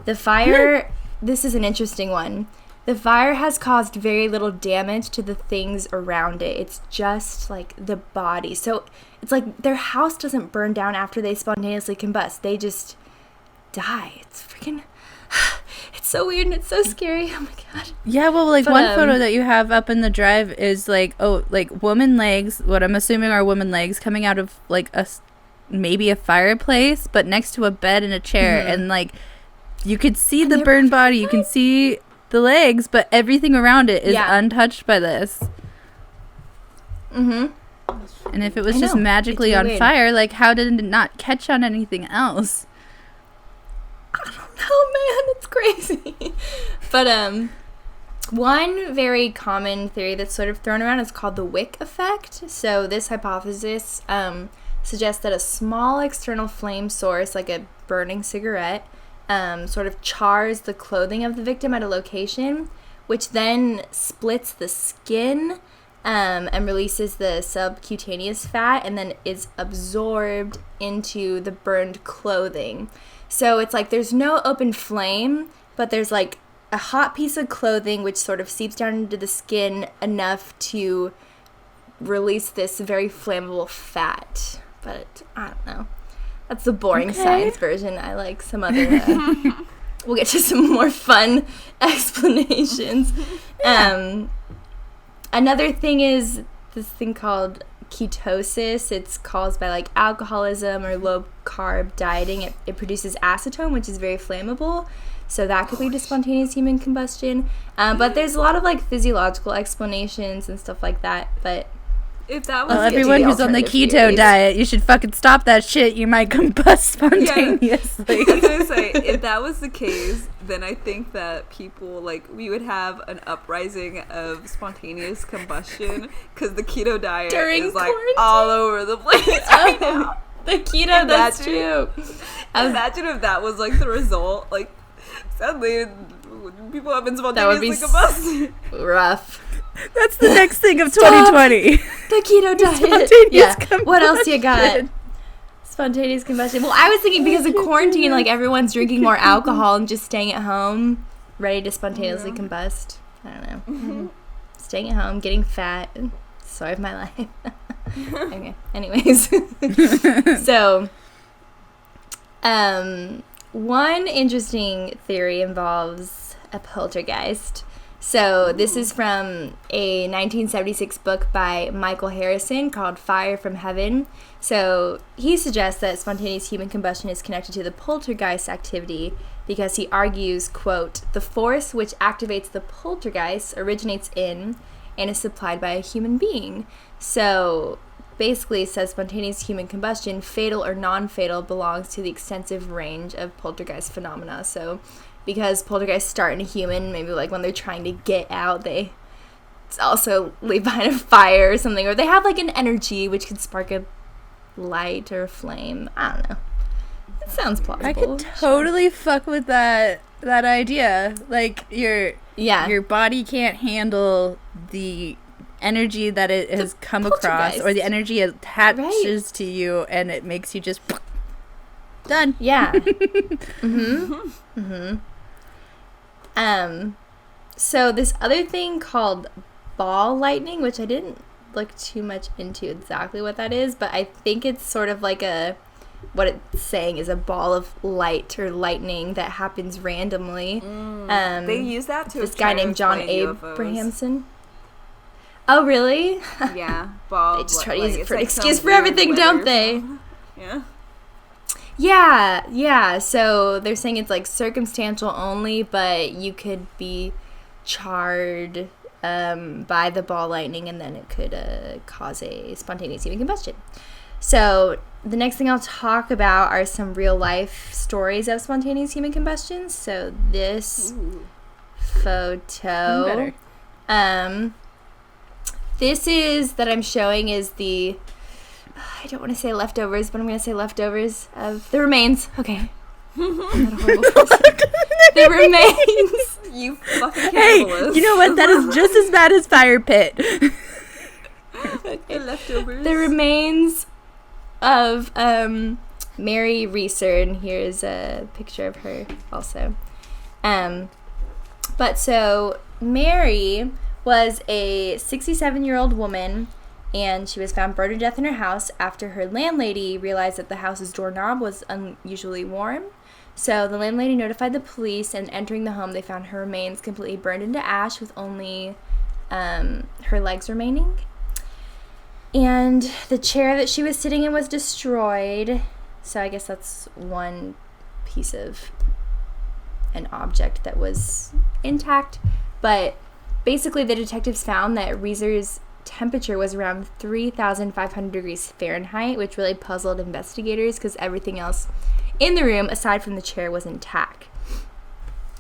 The fire, this is an interesting one. The fire has caused very little damage to the things around it. It's just like the body. So it's like their house doesn't burn down after they spontaneously combust. They just die. It's freaking, it's so weird and it's so scary. Oh my God. Yeah, well, like But, one photo that you have up in the drive is like, like woman legs, what I'm assuming are woman legs coming out of like maybe a fireplace, but next to a bed and a chair. Mm-hmm. And like, you could see the burned body, you can see the legs, but everything around it is untouched by this. Mm-hmm. And if it was I just know. magically It's on weird. fire, like how did it not catch on anything else? Oh man, it's crazy. But one very common theory that's sort of thrown around is called the wick effect. So this hypothesis suggests that a small external flame source, like a burning cigarette, sort of chars the clothing of the victim at a location, which then splits the skin and releases the subcutaneous fat, and then is absorbed into the burned clothing. So it's like there's no open flame, but there's like a hot piece of clothing which sort of seeps down into the skin enough to release this very flammable fat. But I don't know. That's the boring science version. I like some other... we'll get to some more fun explanations. Another thing is this thing called ketosis. It's caused by like alcoholism or low carb dieting. It produces acetone, which is very flammable. So that could lead to spontaneous human combustion. But there's a lot of like physiological explanations and stuff like that. But If that was Well, Let's get to everyone the who's on the alternative keto theories. diet, you should fucking stop that shit. You might combust spontaneously. I was gonna say, if that was the case, then I think that people, like, we would have an uprising of spontaneous combustion because the keto diet During is like quarantine. all over the place right now. the keto, that's Imagine. true. Imagine if that was like the result. Like, sadly, people have been That would be spontaneously combusted. Rough. That's the next thing of 2020. The keto diet. Spontaneous Yeah. What else you got? combustion. Spontaneous combustion. Well, I was thinking because of quarantine, like everyone's drinking more alcohol and just staying at home, ready to spontaneously combust. I don't know. Staying at home, getting fat. Story of my life. Okay. Anyways, so one interesting theory involves a poltergeist. So this is from a 1976 book by Michael Harrison called Fire from Heaven. So he suggests that spontaneous human combustion is connected to the poltergeist activity because he argues, quote, the force which activates the poltergeist originates in and is supplied by a human being. So basically says spontaneous human combustion, fatal or non-fatal, belongs to the extensive range of poltergeist phenomena. So because poltergeists start in a human, maybe like when they're trying to get out, they also leave behind a fire or something, or they have like an energy which could spark a light or a flame. I don't know. It sounds plausible. I could totally fuck with that idea. Like your body can't handle the energy that it has come across, or the energy attaches to you, and it makes you just done. Yeah. So this other thing called ball lightning, which I didn't look too much into exactly what that is, but I think it's sort of like what it's saying is a ball of light or lightning that happens randomly. They use that to this try guy to named John explain UFOs. Abrahamson. Oh, really? Yeah, ball. They just try to like, use it it's for an like some excuse for weird everything, weather don't they? phenomenon. Yeah. Yeah. So they're saying it's like circumstantial only, but you could be charred by the ball lightning, and then it could cause a spontaneous human combustion. So the next thing I'll talk about are some real life stories of spontaneous human combustion. So this photo, this is that I'm showing is the, I don't want to say leftovers, but I'm going to say leftovers of the remains. Okay. I'm not a horrible person. The remains. You fucking Hey, cannibalist. you know what? That is just as bad as fire pit. The leftovers. The remains of Mary Reeser, and here's a picture of her also. But so Mary was a 67-year-old woman, and she was found burned to death in her house after her landlady realized that the house's doorknob was unusually warm. So the landlady notified the police, and entering the home, they found her remains completely burned into ash with only her legs remaining. And the chair that she was sitting in was destroyed. So I guess that's one piece of an object that was intact. But basically, the detectives found that Reeser's temperature was around 3,500 degrees Fahrenheit, which really puzzled investigators because everything else in the room, aside from the chair, was intact.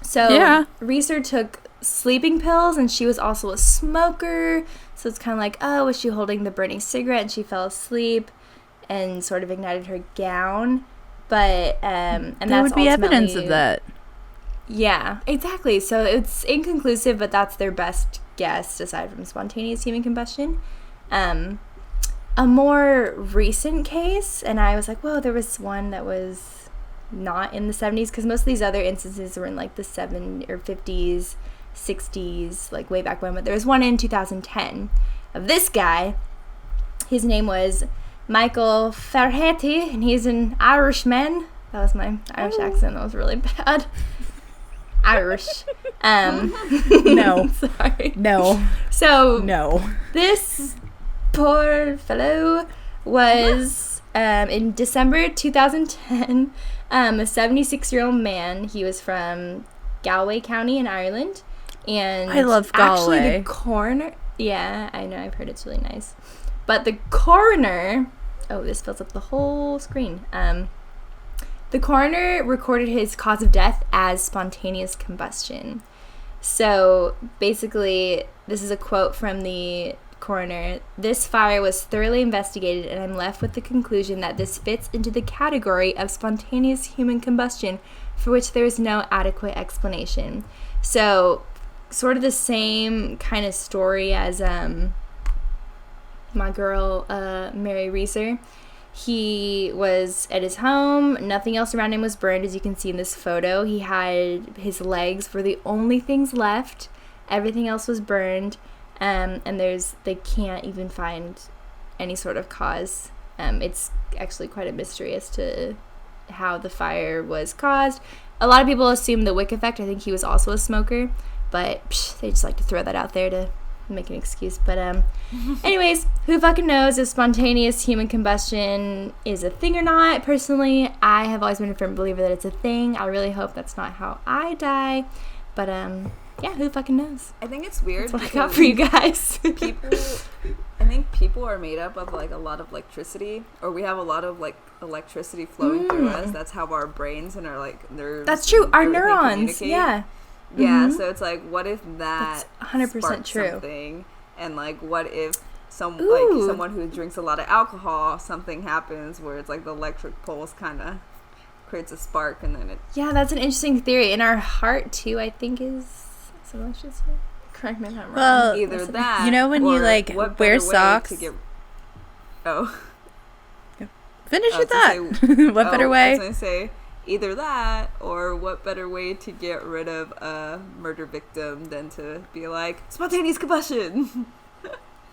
So Reeser took sleeping pills, and she was also a smoker. So it's kind of like, oh, was she holding the burning cigarette and she fell asleep and sort of ignited her gown? But and There that's would be evidence ultimately- of that. Yeah, exactly. So it's inconclusive, but that's their best guess aside from spontaneous human combustion. A more recent case, and I was like, whoa, there was one that was not in the 70s, because most of these other instances were in like the 70s or 50s, 60s, like way back when. But there was one in 2010 of this guy. His name was Michael Farhetti, and he's an Irishman. That was my Irish accent. That was really bad. Irish. No. Sorry. No. So No. this poor fellow was in December 2010, a 76-year-old man. He was from Galway County in Ireland. And I love actually Galway. the coroner, yeah, I know, I've heard it's really nice. But the coroner, oh, this fills up the whole screen. The coroner recorded his cause of death as spontaneous combustion. So basically, this is a quote from the coroner. "This fire was thoroughly investigated, and I'm left with the conclusion that this fits into the category of spontaneous human combustion for which there is no adequate explanation." So sort of the same kind of story as my girl Mary Reeser. He was at his home. Nothing else around him was burned, as you can see in this photo. He had his legs were the only things left. Everything else was burned, and they can't even find any sort of cause. It's actually quite a mystery as to how the fire was caused. A lot of people assume the wick effect. I think he was also a smoker, but they just like to throw that out there to make an excuse. But anyways, who fucking knows if spontaneous human combustion is a thing or not? Personally, I have always been a firm believer that it's a thing. I really hope that's not how I die, but yeah, who fucking knows? I think it's weird. That's what I got for you guys. I think people are made up of like a lot of electricity, or we have a lot of like electricity flowing through us. That's how our brains and our like nerves. That's true. Our everything neurons. communicate. Yeah. Yeah, so it's like, what if that That's 100% sparked true. something, and like, what if someone who drinks a lot of alcohol, something happens where it's like the electric pulse kind of creates a spark, and then it. Yeah, that's an interesting theory. And our heart too, I think, is some electricity. Correct me if I'm wrong. Well, Either that, you know when you or like what wear better way socks. to get. Oh. Finish I your was gonna thought. say- What better I way? was gonna say either that, or what better way to get rid of a murder victim than to be like spontaneous combustion.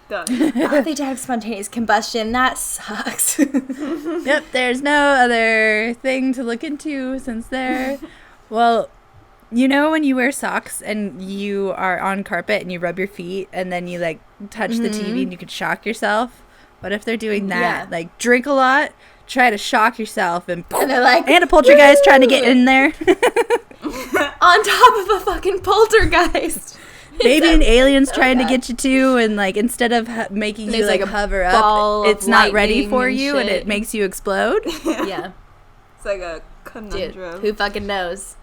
Done. Oh, they died of spontaneous combustion. That sucks. Yep, there's no other thing to look into since there. Well, you know when you wear socks and you are on carpet and you rub your feet and then you like touch the TV and you could shock yourself? What if they're doing that? Yeah. Like drink a lot, try to shock yourself, and And they're like, and a poltergeist trying to get in there. on top of a fucking poltergeist. Maybe an alien's trying to God. get you too, and like instead of making And you there's, like like, a hover ball up, of it's not ready lightning for and you, and shit. it makes you explode. Yeah. It's like a Dude, conundrum. who fucking knows?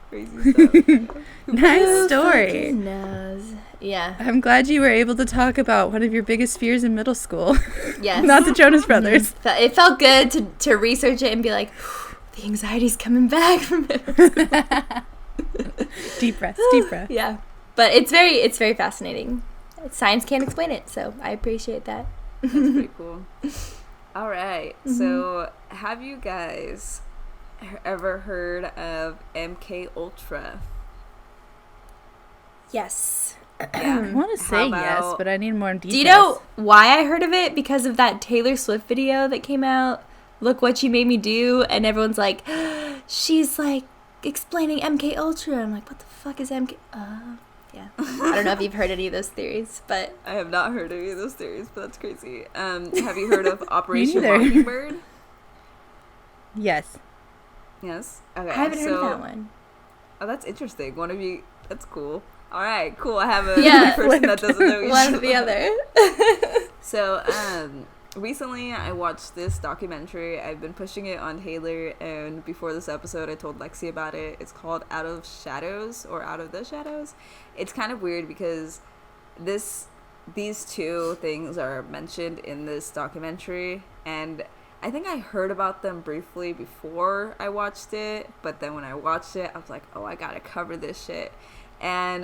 Crazy stuff. Nice Who story. fucking knows? Yeah. I'm glad you were able to talk about one of your biggest fears in middle school. Yes. Not the Jonas Brothers. It felt good to research it and be like, the anxiety's coming back from it. Deep breath, deep breath. Yeah. But it's very fascinating. Science can't explain it, so I appreciate that. That's pretty cool. All right. So, have you guys ever heard of MK Ultra? Yes. I want to say yes, about- but I need more details. Do you know why I heard of it? Because of that Taylor Swift video that came out. Look what you made me do, and everyone's like, she's like explaining MK Ultra. I'm like, what the fuck is MK? Yeah. I don't know if you've heard any of those theories, but I have not heard any of those theories, but that's crazy. Have you heard of Operation neither. Mockingbird? Yes. Yes. Okay. I haven't heard of that one. Oh, that's interesting. One of you. That's cool. All right. Cool. I have a Yeah. person that doesn't know each One or the other. So, recently I watched this documentary. I've been pushing it on Taylor, and before this episode, I told Lexi about it. It's called Out of Shadows, or Out of the Shadows. It's kind of weird because these two things are mentioned in this documentary, and I think I heard about them briefly before I watched it, but then when I watched it, I was like, oh, I gotta cover this shit. And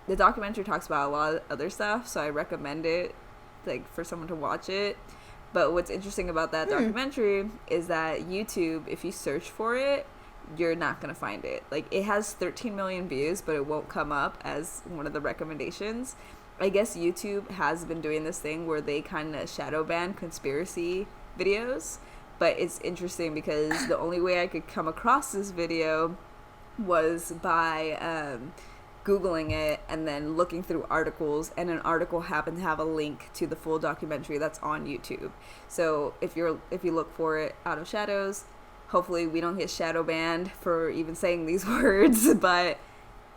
the documentary talks about a lot of other stuff, so I recommend it, like, for someone to watch it. But what's interesting about that documentary is that YouTube, if you search for it, you're not gonna find it. Like, it has 13 million views, but it won't come up as one of the recommendations. I guess YouTube has been doing this thing where they kind of shadow ban conspiracy videos, but it's interesting because the only way I could come across this video was by Googling it and then looking through articles, and an article happened to have a link to the full documentary that's on YouTube. So if you look for it, Out of Shadows, hopefully we don't get shadow banned for even saying these words, but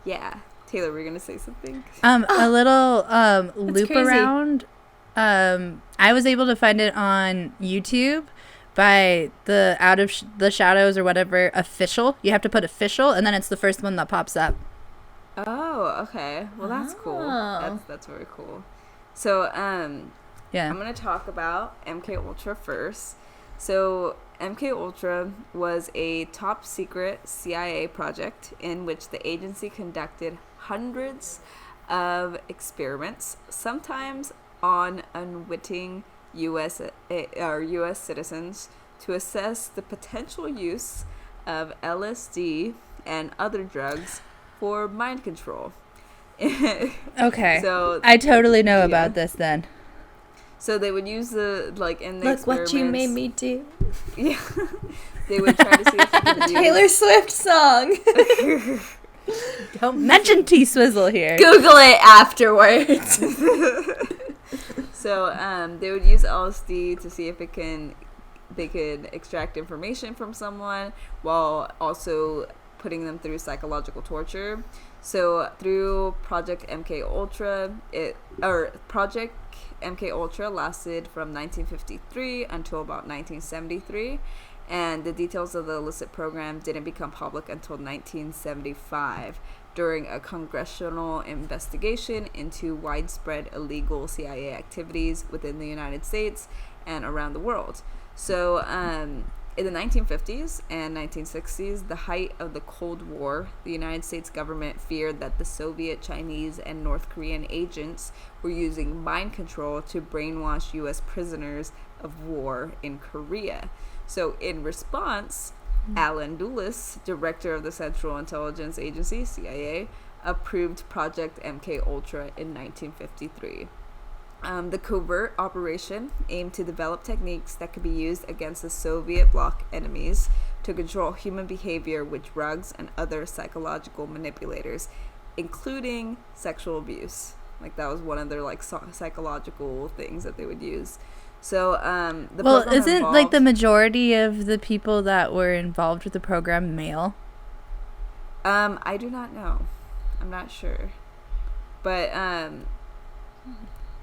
yeah. Taylor, we're gonna say something. A little loop crazy. around. I was able to find it on YouTube by the Out of the Shadows or whatever official. You have to put official, and then it's the first one that pops up. Oh, okay. Well, that's cool. Oh. That's very cool. So, Yeah. I'm going to talk about MK Ultra first. So, MK Ultra was a top secret CIA project in which the agency conducted hundreds of experiments, sometimes on unwitting US citizens, to assess the potential use of LSD and other drugs for mind control. Okay. So I totally know yeah. about this then. So they would use in the Look what you made experiments- me do. Yeah. They would try to see if they could use Taylor Swift song. Don't mention T-Swizzle here. Google it afterwards. So they would use LSD to see if they could extract information from someone while also putting them through psychological torture. So through Project MK Ultra, Project MK Ultra lasted from 1953 until about 1973, and the details of the illicit program didn't become public until 1975 during a congressional investigation into widespread illegal CIA activities within the United States and around the world. So in the 1950s and 1960s, the height of the Cold War, the United States government feared that the Soviet, Chinese, and North Korean agents were using mind control to brainwash U.S. prisoners of war in Korea. So in response, Alan Dulles, director of the Central Intelligence Agency, CIA, approved Project MK Ultra in 1953. The covert operation aimed to develop techniques that could be used against the Soviet bloc enemies to control human behavior with drugs and other psychological manipulators, including sexual abuse. Like that was one of their psychological things that they would use. So the program isn't like the involved- majority of the people that were involved with the program male? I do not know. I'm not sure. But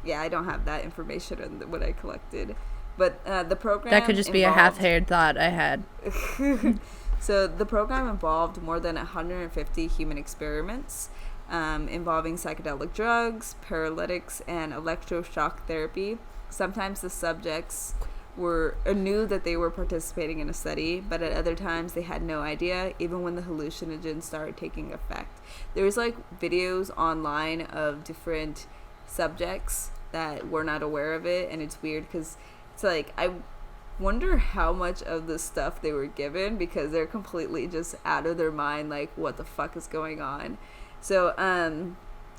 yeah, I don't have that information in what I collected. But the program That could just be a involved- half-haired thought I had. So the program involved more than 150 human experiments involving psychedelic drugs, paralytics, and electroshock therapy. Sometimes the subjects knew that they were participating in a study, but at other times they had no idea, even when the hallucinogens started taking effect. There's videos online of different subjects that were not aware of it, and it's weird because it's I wonder how much of the stuff they were given, because they're completely just out of their mind, what the fuck is going on. So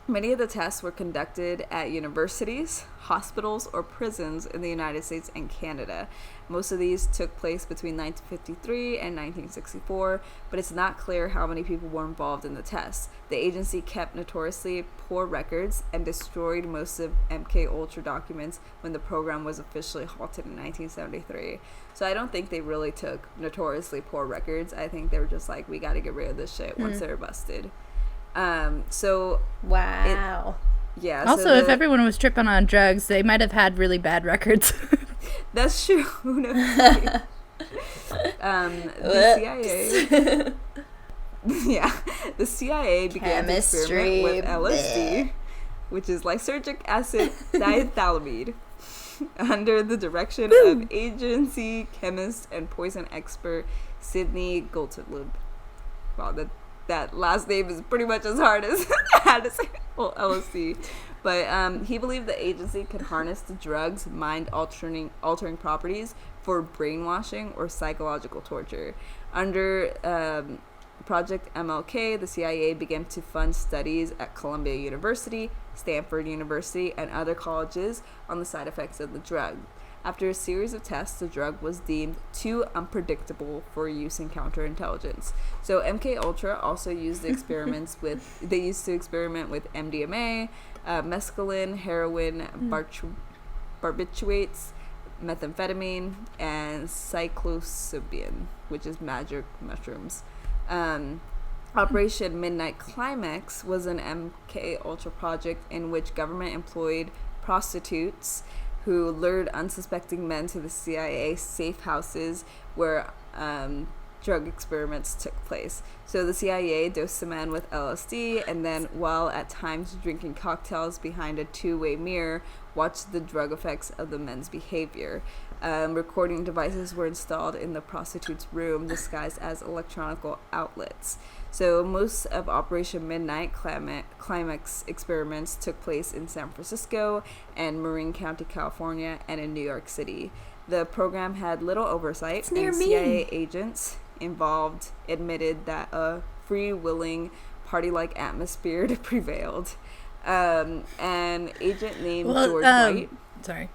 many of the tests were conducted at universities, hospitals, or prisons in the United States and Canada. Most of these took place between 1953 and 1964, but it's not clear how many people were involved in the tests. The agency kept notoriously poor records and destroyed most of MK Ultra documents when the program was officially halted in 1973. So I don't think they really took notoriously poor records. I think they were just we got to get rid of this shit once they're busted. So Wow. yeah. Also, if everyone was tripping on drugs, they might have had really bad records. That's true. Who knows? The CIA. Yeah, the CIA began to experiment with LSD, which is lysergic acid diethylamide, under the direction of agency chemist and poison expert Sidney Gottlieb. Wow, that last name is pretty much as hard as how to say LSD. But he believed the agency could harness the drug's mind-altering properties for brainwashing or psychological torture. Under Project MLK, the CIA began to fund studies at Columbia University, Stanford University, and other colleges on the side effects of the drug. After a series of tests, the drug was deemed too unpredictable for use in counterintelligence. So MK Ultra also used experiments with they used to experiment with MDMA, mescaline, heroin, barbiturates, methamphetamine, and psilocybin, which is magic mushrooms. Operation Midnight Climax was an MK Ultra project in which government employed prostitutes who lured unsuspecting men to the CIA safe houses where drug experiments took place. So the CIA dosed the men with LSD and then, while at times drinking cocktails behind a two-way mirror, watched the drug effects of the men's behavior. Recording devices were installed in the prostitute's room disguised as electronic outlets. So most of Operation Midnight Climax experiments took place in San Francisco and Marin County, California, and in New York City. The program had little oversight, and CIA agents involved admitted that a free-willing, party-like atmosphere prevailed. An agent named George White. Sorry.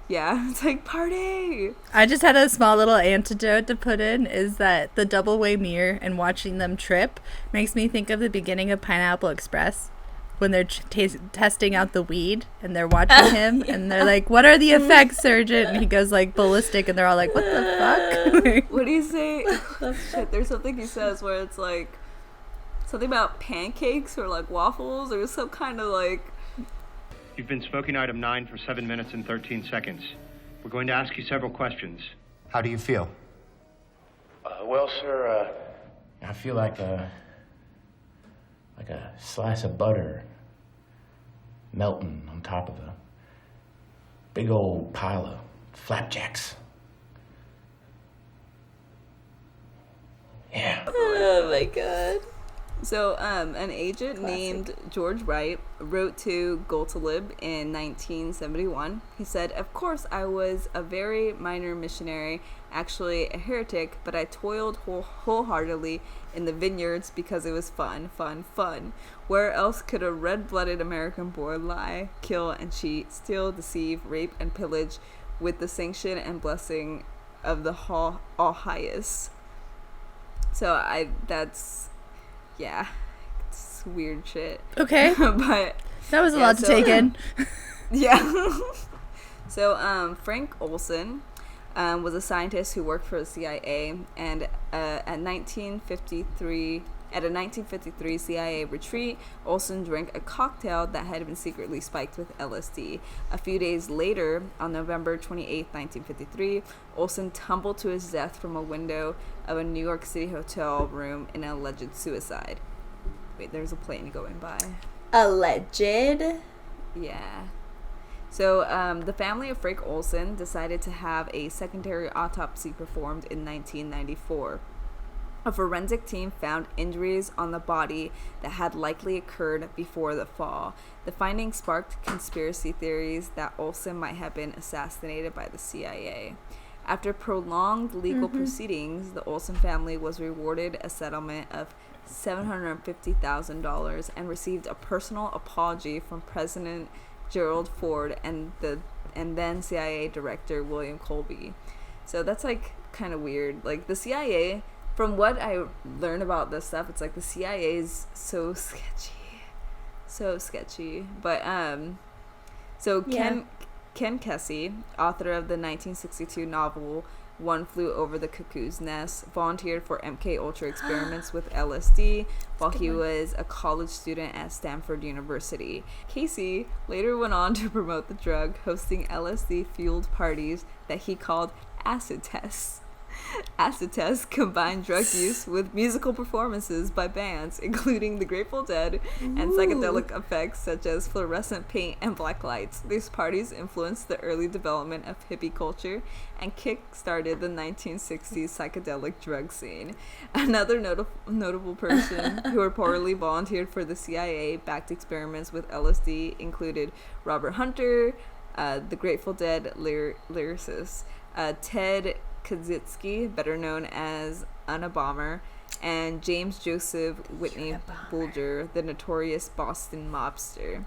Yeah, it's like, party! I just had a small little antidote to put in, is that the double-way mirror and watching them trip makes me think of the beginning of Pineapple Express when they're testing out the weed and they're watching him and they're like, what are the effects, Surgeon? And he goes like ballistic and they're all like, what the fuck? What do you say? Shit, there's something he says where it's like something about pancakes or like waffles or some kind of like... You've been smoking item 9 for 7 minutes and 13 seconds. We're going to ask you several questions. How do you feel? Well, sir, I feel like a slice of butter melting on top of a big old pile of flapjacks. Yeah. Oh my god. So, an agent named George Wright wrote to Gottlieb in 1971. He said, "Of course, I was a very minor missionary, actually a heretic, but I toiled wholeheartedly in the vineyards because it was fun. Where else could a red-blooded American boy lie, kill and cheat, steal, deceive, rape, and pillage with the sanction and blessing of the All-Highest?" So, yeah, it's weird shit. Okay. But that was a lot to take in. Yeah. So, Frank Olson was a scientist who worked for the CIA, and at a 1953 CIA retreat, Olson drank a cocktail that had been secretly spiked with LSD. A few days later, on November 28, 1953, Olson tumbled to his death from a window of a New York City hotel room in an alleged suicide. Wait, there's a plane going by. Alleged? Yeah. So, the family of Frank Olson decided to have a secondary autopsy performed in 1994. A forensic team found injuries on the body that had likely occurred before the fall. The findings sparked conspiracy theories that Olson might have been assassinated by the CIA. After prolonged legal proceedings, the Olson family was rewarded a settlement of $750,000 and received a personal apology from President Gerald Ford and then CIA Director William Colby. So that's like kind of weird. Like the CIA, from what I learned about this stuff, it's like the CIA is so sketchy. But so Yeah. Ken Kesey, author of the 1962 novel One Flew Over the Cuckoo's Nest, volunteered for MK Ultra experiments with LSD while he was a college student at Stanford University. Casey later went on to promote the drug, hosting LSD-fueled parties that he called acid tests. Acid tests combine drug use with musical performances by bands, including the Grateful Dead, and psychedelic effects such as fluorescent paint and black lights. These parties influenced the early development of hippie culture and kick-started the 1960s psychedelic drug scene. Another notable person who reportedly volunteered for the CIA-backed experiments with LSD included Robert Hunter, the Grateful Dead lyricist, Ted Kaczynski, better known as Unabomber, and James Joseph Whitney Bulger, the notorious Boston mobster.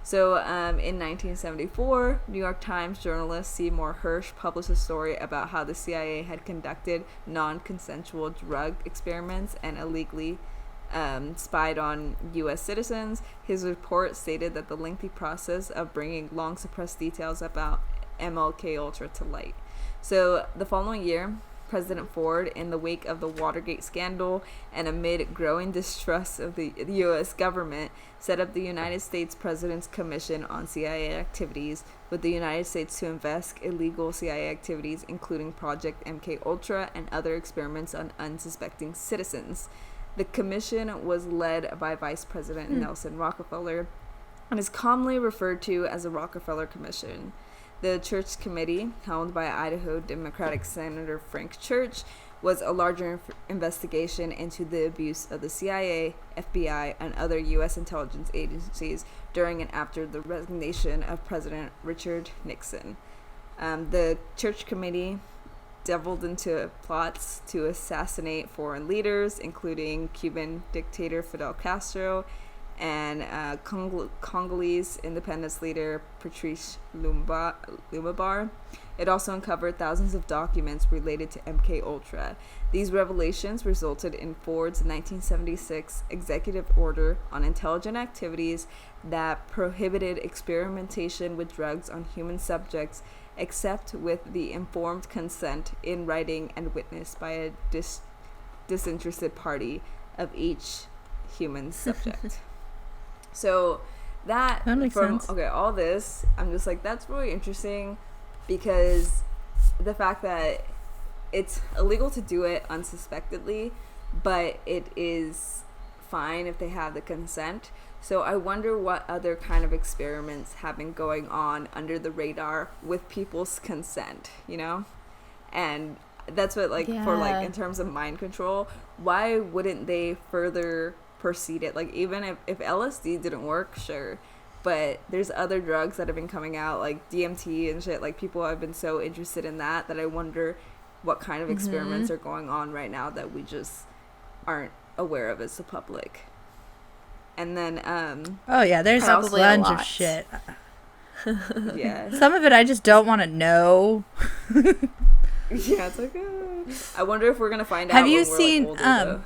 So in 1974, New York Times journalist Seymour Hersh published a story about how the CIA had conducted non-consensual drug experiments and illegally spied on U.S. citizens. His report stated that the lengthy process of bringing long-suppressed details about MK Ultra to light. So the following year, President Ford, in the wake of the Watergate scandal and amid growing distrust of the U.S. government, set up the United States President's Commission on CIA Activities, with the United States to investigate illegal CIA activities, including Project MK Ultra and other experiments on unsuspecting citizens. The commission was led by Vice President Nelson Rockefeller and is commonly referred to as the Rockefeller Commission. The Church Committee, held by Idaho Democratic Senator Frank Church, was a larger investigation into the abuse of the CIA, FBI, and other U.S. intelligence agencies during and after the resignation of President Richard Nixon. The Church Committee delved into plots to assassinate foreign leaders, including Cuban dictator Fidel Castro and Congolese independence leader Patrice Lumumba. It also uncovered thousands of documents related to MK Ultra. These revelations resulted in Ford's 1976 executive order on intelligent activities that prohibited experimentation with drugs on human subjects except with the informed consent in writing and witnessed by a disinterested party of each human subject. So that makes sense. Okay, all this, I'm just like, that's really interesting, because the fact that it's illegal to do it unsuspectedly, but it is fine if they have the consent. So I wonder what other kind of experiments have been going on under the radar with people's consent, you know? And that's what, like, for, like, in terms of mind control, why wouldn't they further proceed it? Like, even if LSD didn't work, sure, but there's other drugs that have been coming out, like DMT and shit. Like, people have been so interested in that I wonder what kind of experiments are going on right now that we just aren't aware of as the public. And then oh yeah, there's a Probably a bunch lot. of shit. yeah. Some of it I just don't want to know. Yeah, it's like I wonder if we're gonna find out. Have you when we're, seen like, older, though.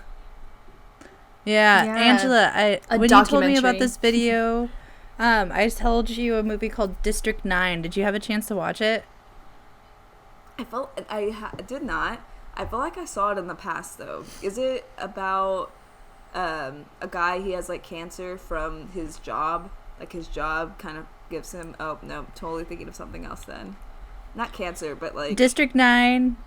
Yeah, Yeah. Angela, A when you told me about documentary. this video, I told you a movie called District 9. Did you have a chance to watch it? I felt did not. I feel like I saw it in the past though. Is it about a guy, he has like cancer from his job? Like his job kind of gives him. Oh no, totally thinking of something else then. Not cancer, but like District 9.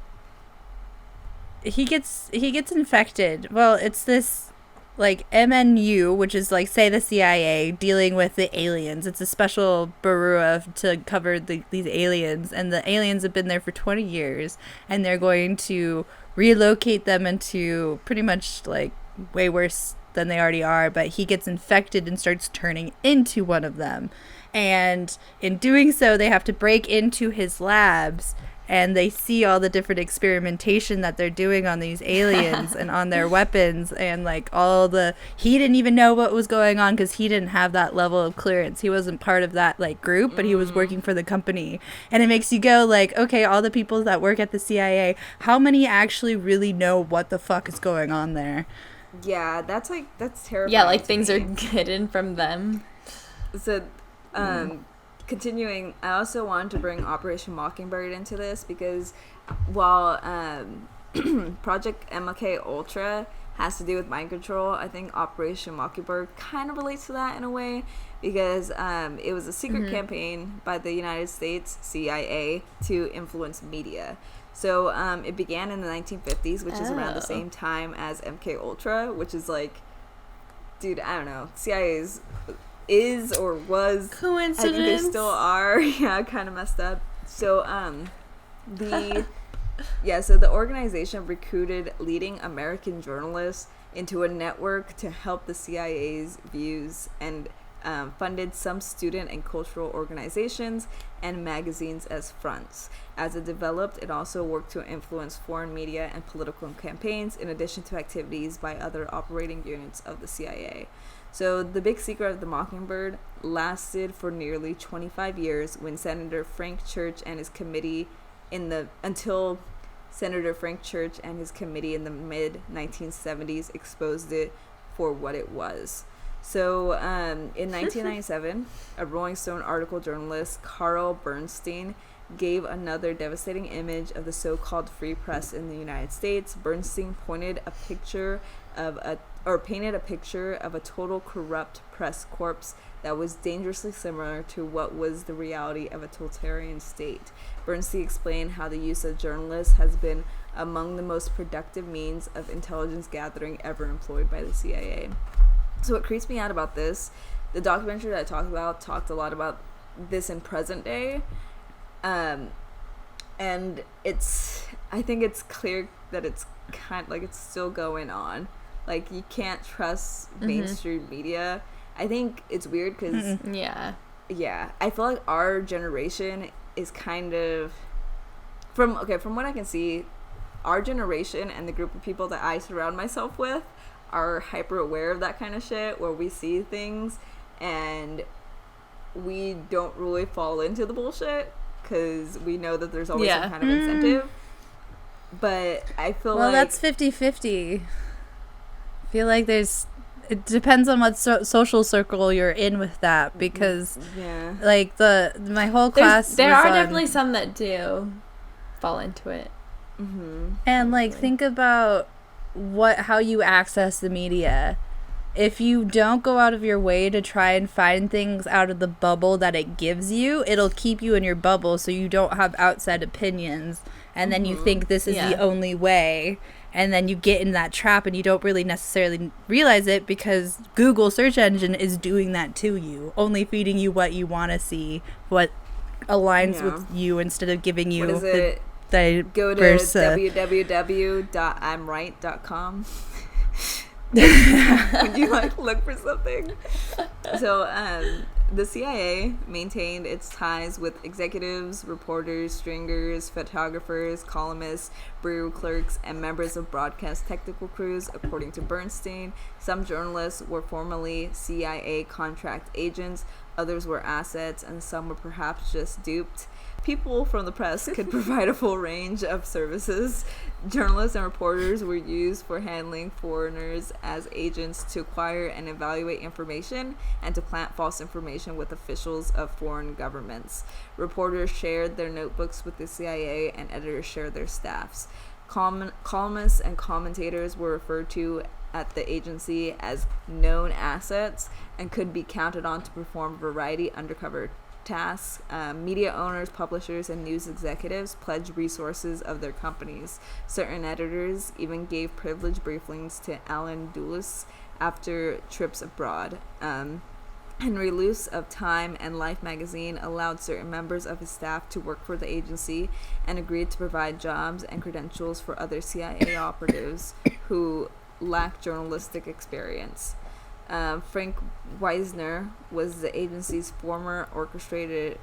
He gets infected. Well, it's this like MNU, which is like, say, the CIA dealing with the aliens. It's a special bureau to cover these aliens, and the aliens have been there for 20 years, and they're going to relocate them into pretty much like way worse than they already are. But he gets infected and starts turning into one of them, and in doing so, they have to break into his labs. And they see all the different experimentation that they're doing on these aliens and on their weapons, and like he didn't even know what was going on because he didn't have that level of clearance. He wasn't part of that like group, but he was working for the company. And it makes you go like, okay, all the people that work at the CIA, how many actually really know what the fuck is going on there? yeah, that's terrifying. Yeah, like to things me. are hidden from them. So, continuing, I also wanted to bring Operation Mockingbird into this because while Project MK Ultra has to do with mind control, I think Operation Mockingbird kind of relates to that in a way, because it was a secret campaign by the United States CIA to influence media. So it began in the 1950s, which is around the same time as MK Ultra, which is like, dude, I don't know, CIA's is or was, Coincidence? I think they still are. Yeah, kind of messed up. So the organization recruited leading American journalists into a network to help the CIA's views, and funded some student and cultural organizations and magazines as fronts. As it developed, it also worked to influence foreign media and political campaigns, in addition to activities by other operating units of the CIA. So the big secret of the Mockingbird lasted for nearly 25 years when Senator Frank Church and his committee until Senator Frank Church and his committee in the mid-1970s exposed it for what it was. So in 1997, a Rolling Stone article journalist, Carl Bernstein, gave another devastating image of the so-called free press in the United States. Bernstein painted a picture of a total corrupt press corps that was dangerously similar to what was the reality of a totalitarian state. Bernstein explained how the use of journalists has been among the most productive means of intelligence gathering ever employed by the CIA. So what creeps me out about this, the documentary that I talked a lot about this in present day, and I think it's clear that it's kind of like it's still going on. Like, you can't trust mainstream media. I think it's weird because yeah, I feel like our generation is kind of from what I can see, our generation and the group of people that I surround myself with are hyper aware of that kind of shit, where we see things and we don't really fall into the bullshit because we know that there's always some kind of incentive. But I feel like that's 50-50. I feel like it depends on what social circle you're in with that, because like my whole class there are definitely some that do fall into it. And like, think about how you access the media. If you don't go out of your way to try and find things out of the bubble that it gives you, it'll keep you in your bubble so you don't have outside opinions, and then you think this is the only way, and then you get in that trap and you don't really necessarily realize it, because Google search engine is doing that to you, only feeding you what you want to see, what aligns with you, instead of giving you the go to www.imright.com when you like look for something. So the CIA maintained its ties with executives, reporters, stringers, photographers, columnists, bureau clerks, and members of broadcast technical crews. According to Bernstein, some journalists were formerly CIA contract agents, others were assets, and some were perhaps just duped. People from the press could provide a full range of services. Journalists and reporters were used for handling foreigners as agents to acquire and evaluate information and to plant false information with officials of foreign governments. Reporters shared their notebooks with the CIA, and editors shared their staffs. Columnists and commentators were referred to at the agency as known assets and could be counted on to perform a variety of undercover tasks. Media owners, publishers, and news executives pledged resources of their companies. Certain editors even gave privileged briefings to Alan Dulles after trips abroad. Henry Luce of Time and Life magazine allowed certain members of his staff to work for the agency and agreed to provide jobs and credentials for other CIA operatives who lacked journalistic experience. Frank Wisner was the agency's former orchestrator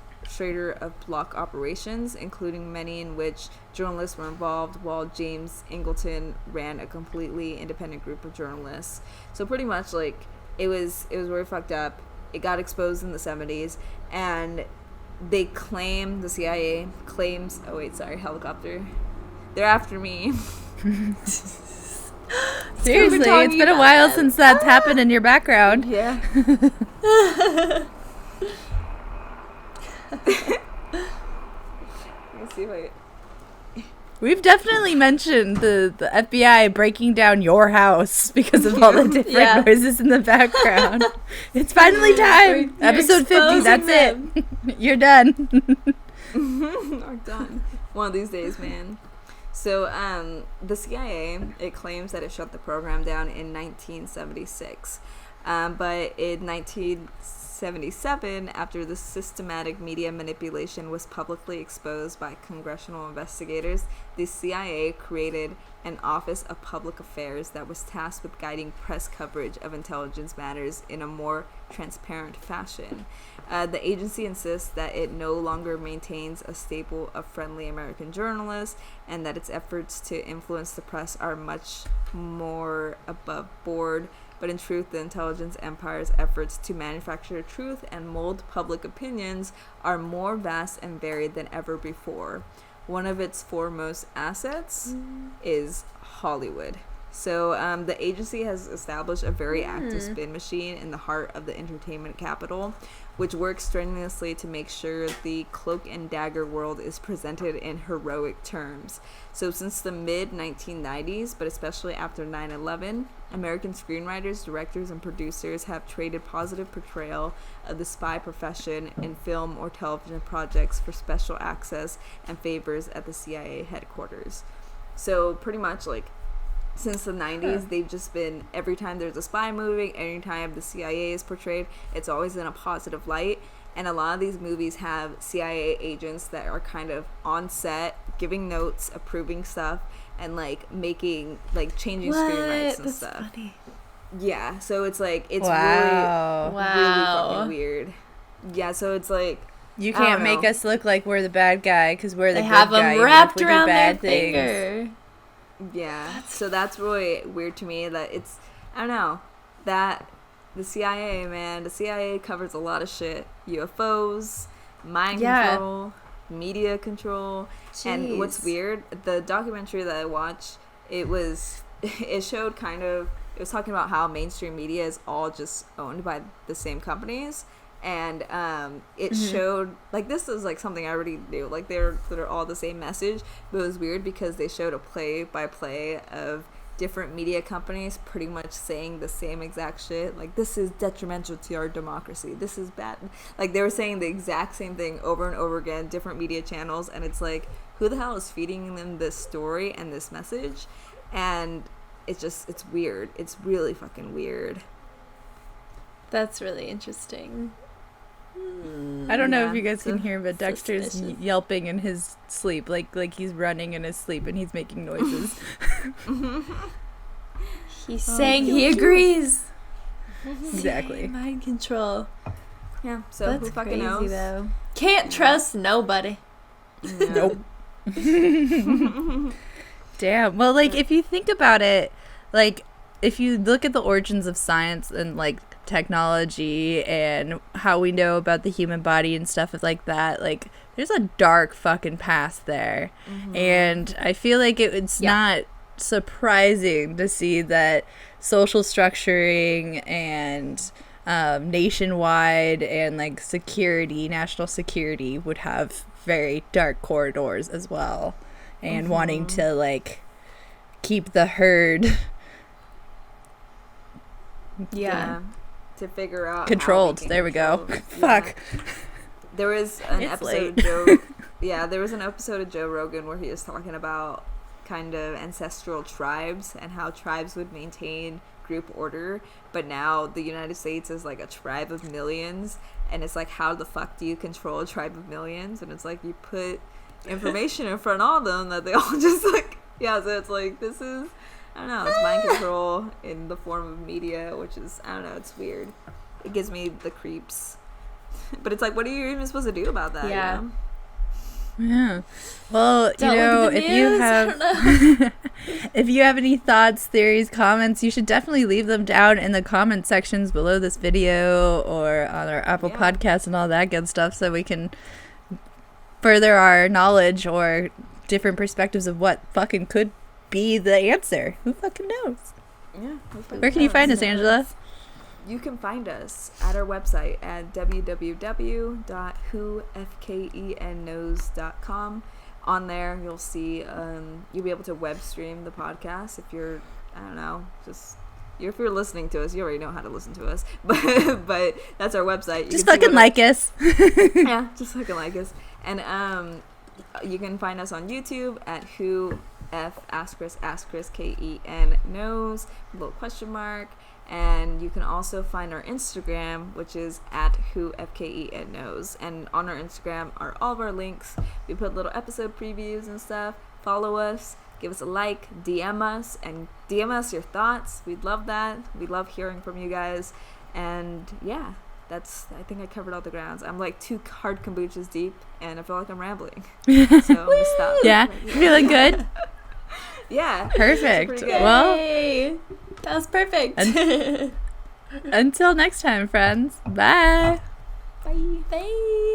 of block operations, including many in which journalists were involved, while James Ingleton ran a completely independent group of journalists. So pretty much, like, it was very fucked up. It got exposed in the 70s, and the CIA claims, helicopter. They're after me. Seriously, it's been a while since that's happened in your background. Yeah. Let's see if I... We've definitely mentioned the FBI breaking down your house because of all the different noises in the background. It's finally time. Episode 50, that's it. You're done. We're done. One of these days, man. So, the CIA, it claims that it shut the program down in 1976. But in 1977, after the systematic media manipulation was publicly exposed by congressional investigators, the CIA created an Office of Public Affairs that was tasked with guiding press coverage of intelligence matters in a more transparent fashion. The agency insists that it no longer maintains a stable of friendly American journalists, and that its efforts to influence the press are much more above board. but in truth, the intelligence empire's efforts to manufacture truth and mold public opinions are more vast and varied than ever before. One of its foremost assets is Hollywood. So the agency has established a very active spin machine in the heart of the entertainment capital, which works strenuously to make sure the cloak and dagger world is presented in heroic terms. So since the mid-1990s, but especially after 9/11, American screenwriters, directors, and producers have traded positive portrayal of the spy profession in film or television projects for special access and favors at the CIA headquarters. So pretty much like since the 90s, they've just been, every time there's a spy movie, anytime the CIA is portrayed, it's always in a positive light. And a lot of these movies have CIA agents that are kind of on set, giving notes, approving stuff, and like making, like changing screenwrites and That's stuff. funny. Yeah, so it's like, it's Wow. really fucking weird. Yeah, so it's like, You I can't don't make know. us look like we're the bad guy because we're the They good have guy. them even if wrapped we do around their bad things. finger. yeah, so that's really weird to me that it's, I don't know, that the CIA, man, the CIA covers a lot of shit. UFOs, mind control, media control. And what's Jeez. weird, the documentary that I watched, it showed kind of, it was talking about how mainstream media is all just owned by the same companies. And it showed, like, this is like something I already knew, like they're all the same message, but it was weird because they showed a play-by-play of different media companies pretty much saying the same exact shit, like, this is detrimental to our democracy, this is bad, like they were saying the exact same thing over and over again, different media channels, and it's like, who the hell is feeding them this story and this message? And it's weird, it's really fucking weird. That's really interesting. I don't know if Yeah, you guys can so hear, but Dexter's suspicious. yelping in his sleep, like he's running in his sleep and he's making noises. He's saying he agrees. Exactly. Mind control. Yeah, so That's who fucking crazy, knows? though. Can't trust nobody. Nope. Damn. Well, like, if you think about it, like, if you look at the origins of science and, like, technology and how we know about the human body and stuff like that, like, there's a dark fucking past there. And I feel like it's not surprising to see that social structuring and nationwide and, like, security, national security would have very dark corridors as well, and wanting to, like, keep the herd To figure out how controlled. can There we go. control- Fuck. There was an It's episode late. of Joe. Yeah, there was an episode of Joe Rogan where he was talking about kind of ancestral tribes and how tribes would maintain group order, but now the United States is like a tribe of millions, and it's like, how the fuck do you control a tribe of millions? And it's like, you put information in front of all of them that they all just like, so it's like, this is, I don't know, it's mind control in the form of media, which is, I don't know, it's weird. It gives me the creeps. But it's like, what are you even supposed to do about that? Yeah. You know? Yeah. Well, Don't you look know, at the if you news. I have don't know. if you have any thoughts, theories, comments, you should definitely leave them down in the comment sections below this video or on our Apple Podcasts and all that good stuff, so we can further our knowledge or different perspectives of what fucking could be the answer. Who fucking knows? Yeah. Where can you find us, Angela? You can find us at our website at www.whofkenknows.com. On there, you'll see, you'll be able to web stream the podcast if you're, I don't know, if you're listening to us, you already know how to listen to us. But that's our website. You Just can see fucking like us. yeah, just fucking like us. And you can find us on YouTube at who f *** KEN knows, little question mark. And you can also find our Instagram, which is at whofken knows. And on our Instagram are all of our links. We put little episode previews and stuff. Follow us, give us a like, DM us your thoughts. We'd love that. We love hearing from you guys. And yeah, I think I covered all the grounds. I'm like 2 hard kombuchas deep, and I feel like I'm rambling. So I'm gonna stop. Yeah, feeling good. Yeah. Perfect. Pretty good. Well, Yay. That was perfect. Until next time, friends. Bye. Bye. Bye.